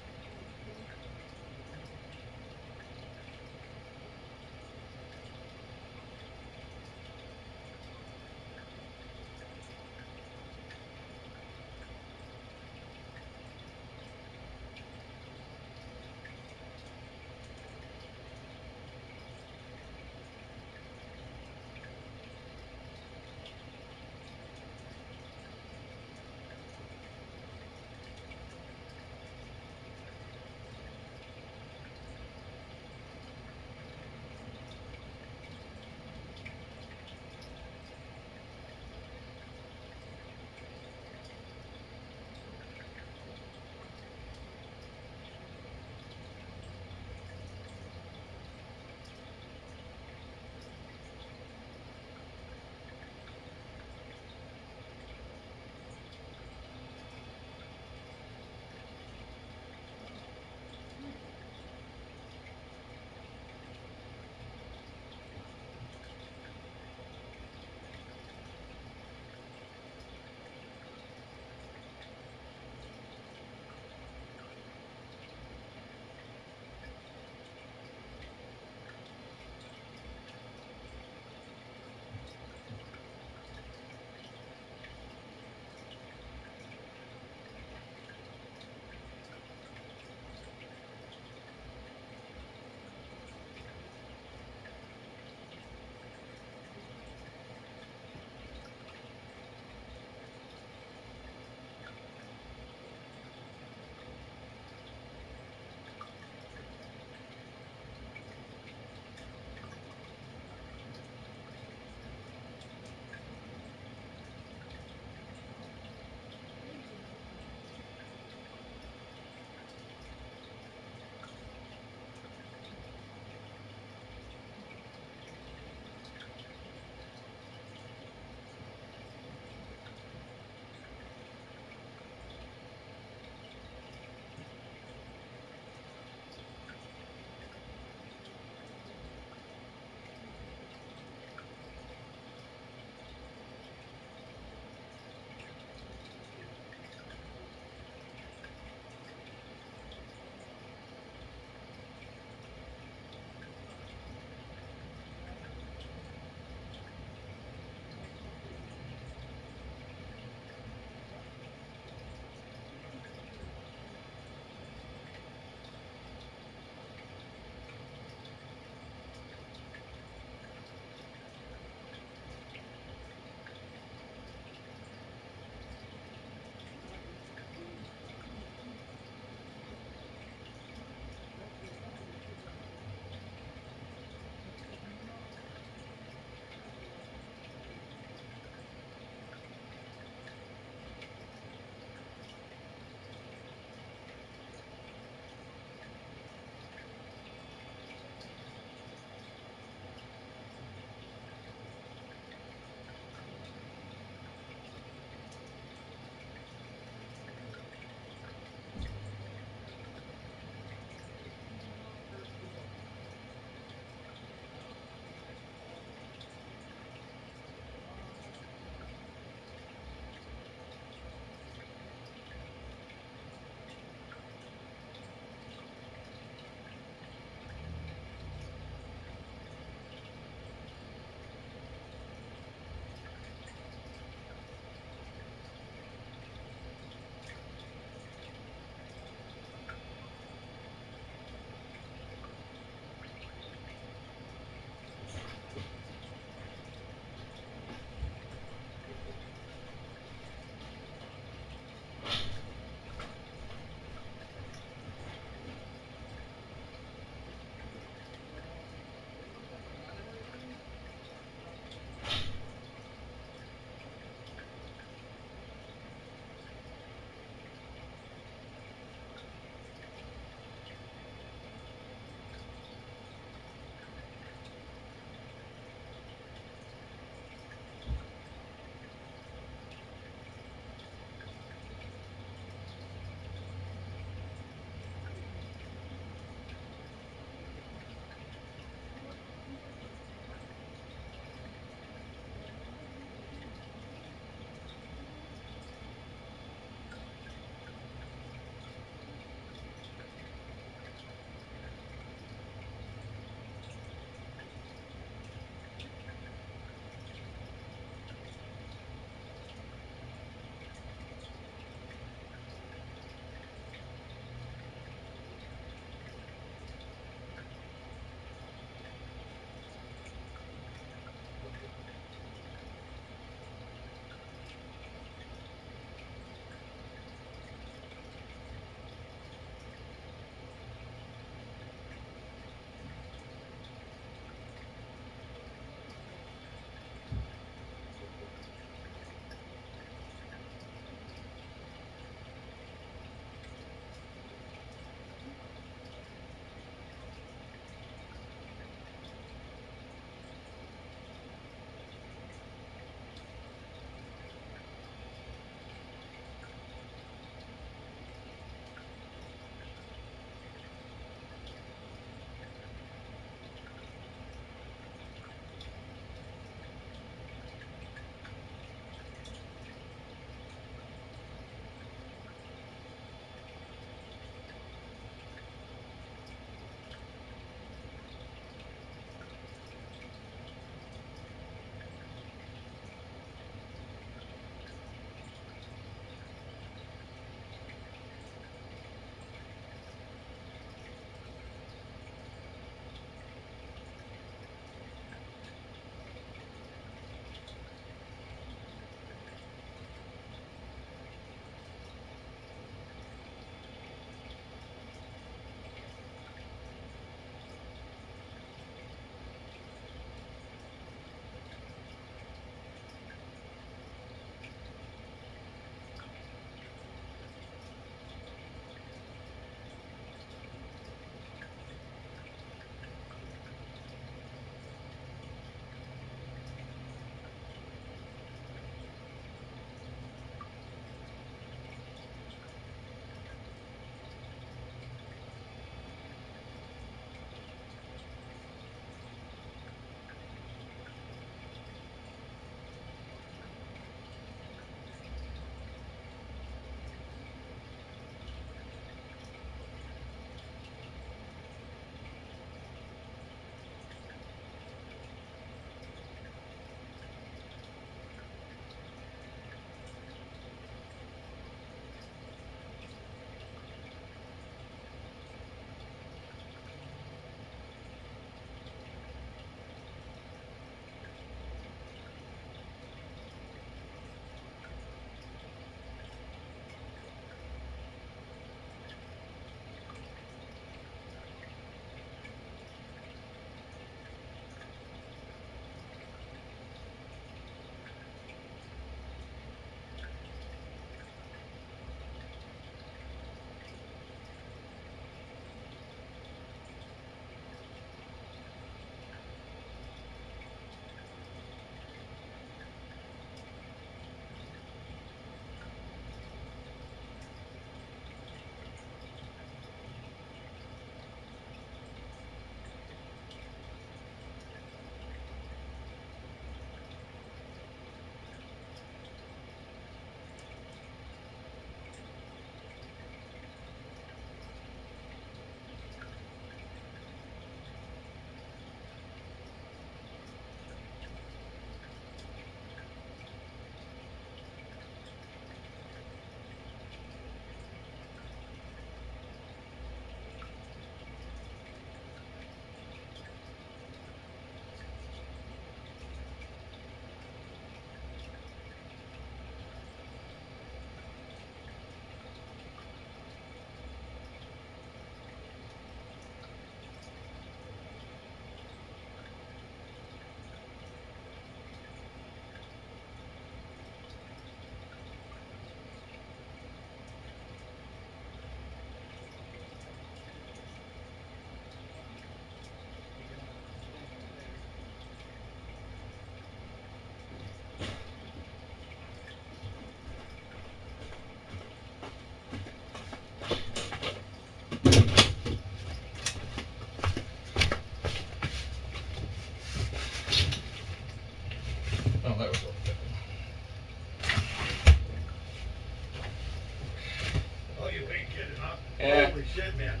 Yeah. Holy shit, man.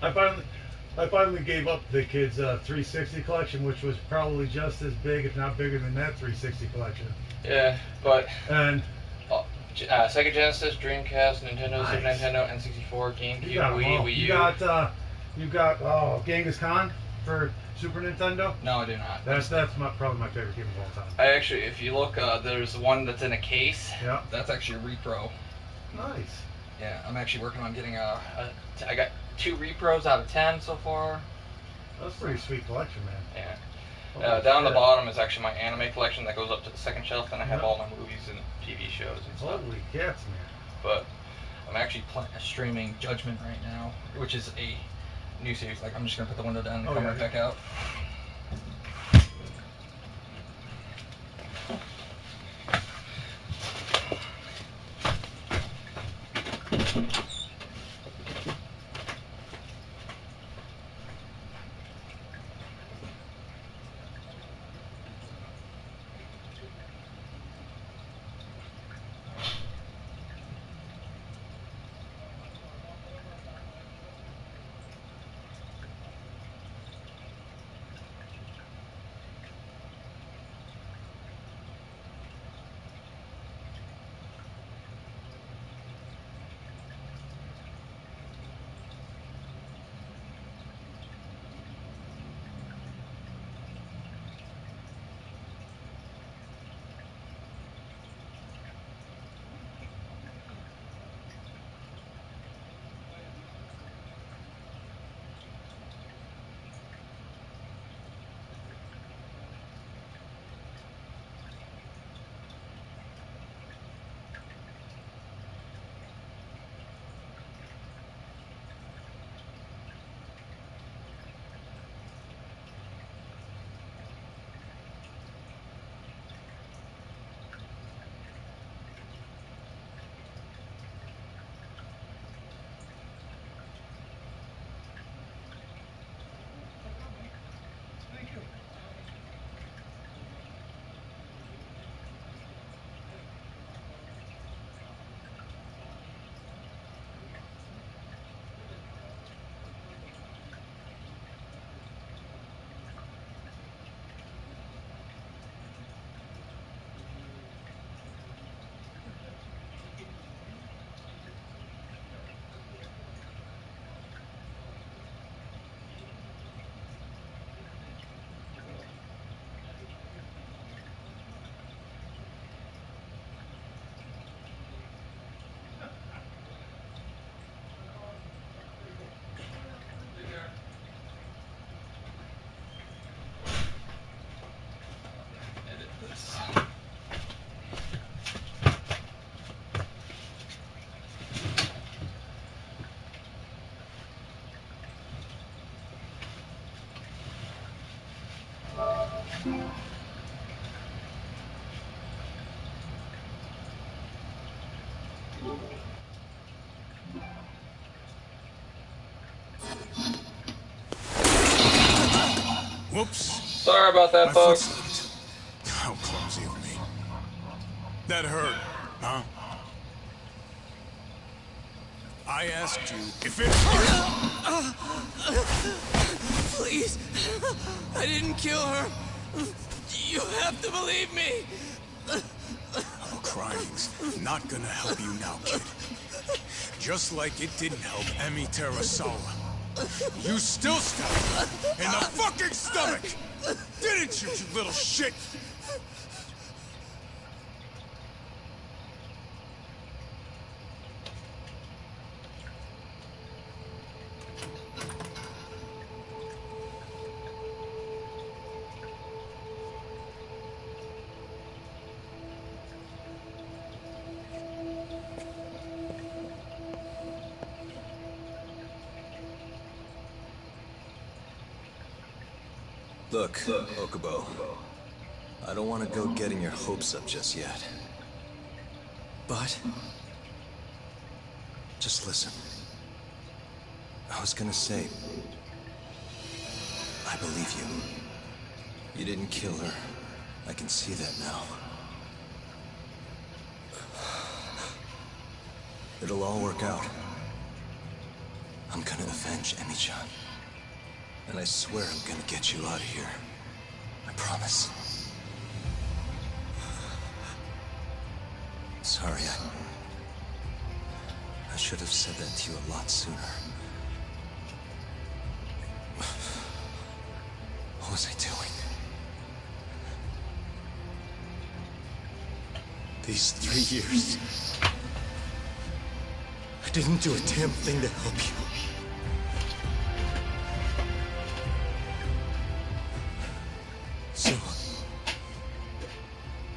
I finally gave up the kids' 360 collection, which was probably just as big, if not bigger than that 360 collection. Yeah, but And Sega Genesis, Dreamcast, Nintendo, nice. Super Nintendo, N64, GameCube, You got them Wii, all. Wii U. You got Genghis Khan for Super Nintendo. No, I do not. That's probably my favorite game of all time. I actually, if you look, there's one that's in a case. Yeah. That's actually a repro. Nice. Yeah, I'm actually working on getting I got 2 repros out of 10 so far. That's a pretty sweet collection, man. Yeah. Down the bottom is actually my anime collection that goes up to the second shelf, and I have all my movies and TV shows and stuff. Holy cats, man. But I'm actually streaming Judgment right now, which is a new series. Like, I'm just going to put the window down and come right back out. Whoops. Sorry about that, folks. How clumsy of me. That hurt, huh? I asked you if it hurt. Please. I didn't kill her. You have to believe me. Oh, crying's not gonna help you now, kid. Just like it didn't help Emi Terrasola. You still stabbed her in the fucking stomach! Didn't you, you little shit? Look, Okubo, I don't want to go getting your hopes up just yet. But just listen. I was gonna say, I believe you. You didn't kill her. I can see that now. It'll all work out. I'm gonna avenge Emi-chan. And I swear I'm gonna get you out of here. I promise. Sorry, I should have said that to you a lot sooner. What was I doing? These 3 years, I didn't do a damn thing to help you. So,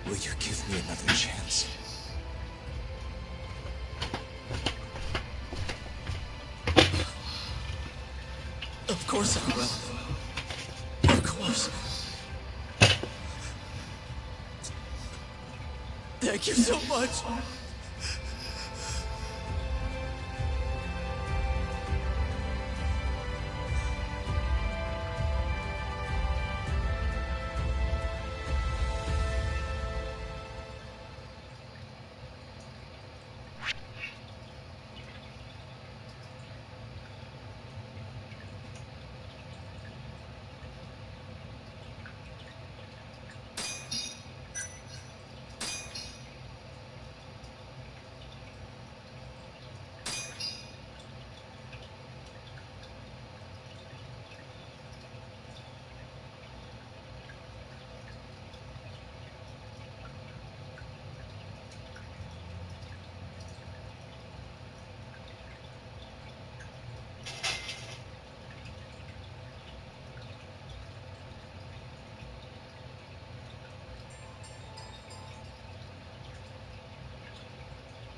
will you give me another chance? Of course I will. Of course. Thank you so much.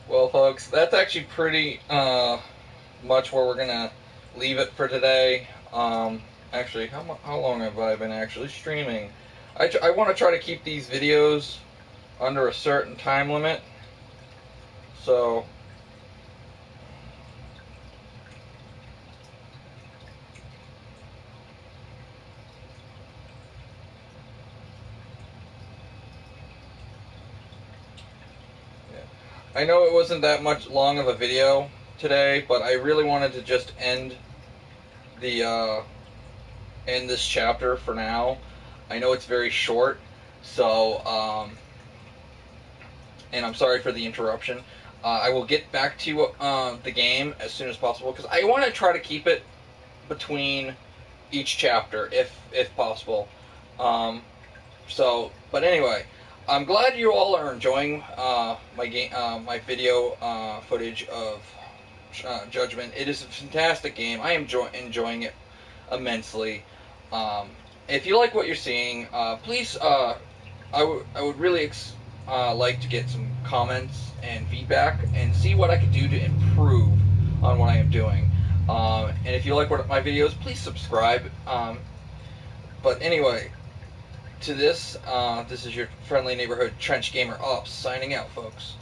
Well, folks, that's actually pretty much where we're gonna leave it for today. Actually, how long have I been actually streaming? I want to try to keep these videos under a certain time limit. So, I know it wasn't that much long of a video today, but I really wanted to just end this chapter for now. I know it's very short, so and I'm sorry for the interruption. I will get back to the game as soon as possible because I want to try to keep it between each chapter if possible. But anyway, I'm glad you all are enjoying my video footage of Judgment. It is a fantastic game. I am enjoying it immensely. If you like what you're seeing, please, I would really like to get some comments and feedback and see what I can do to improve on what I am doing. And if you like my videos, please subscribe. But anyway, this is your friendly neighborhood Trench Gamer Ops signing out, folks.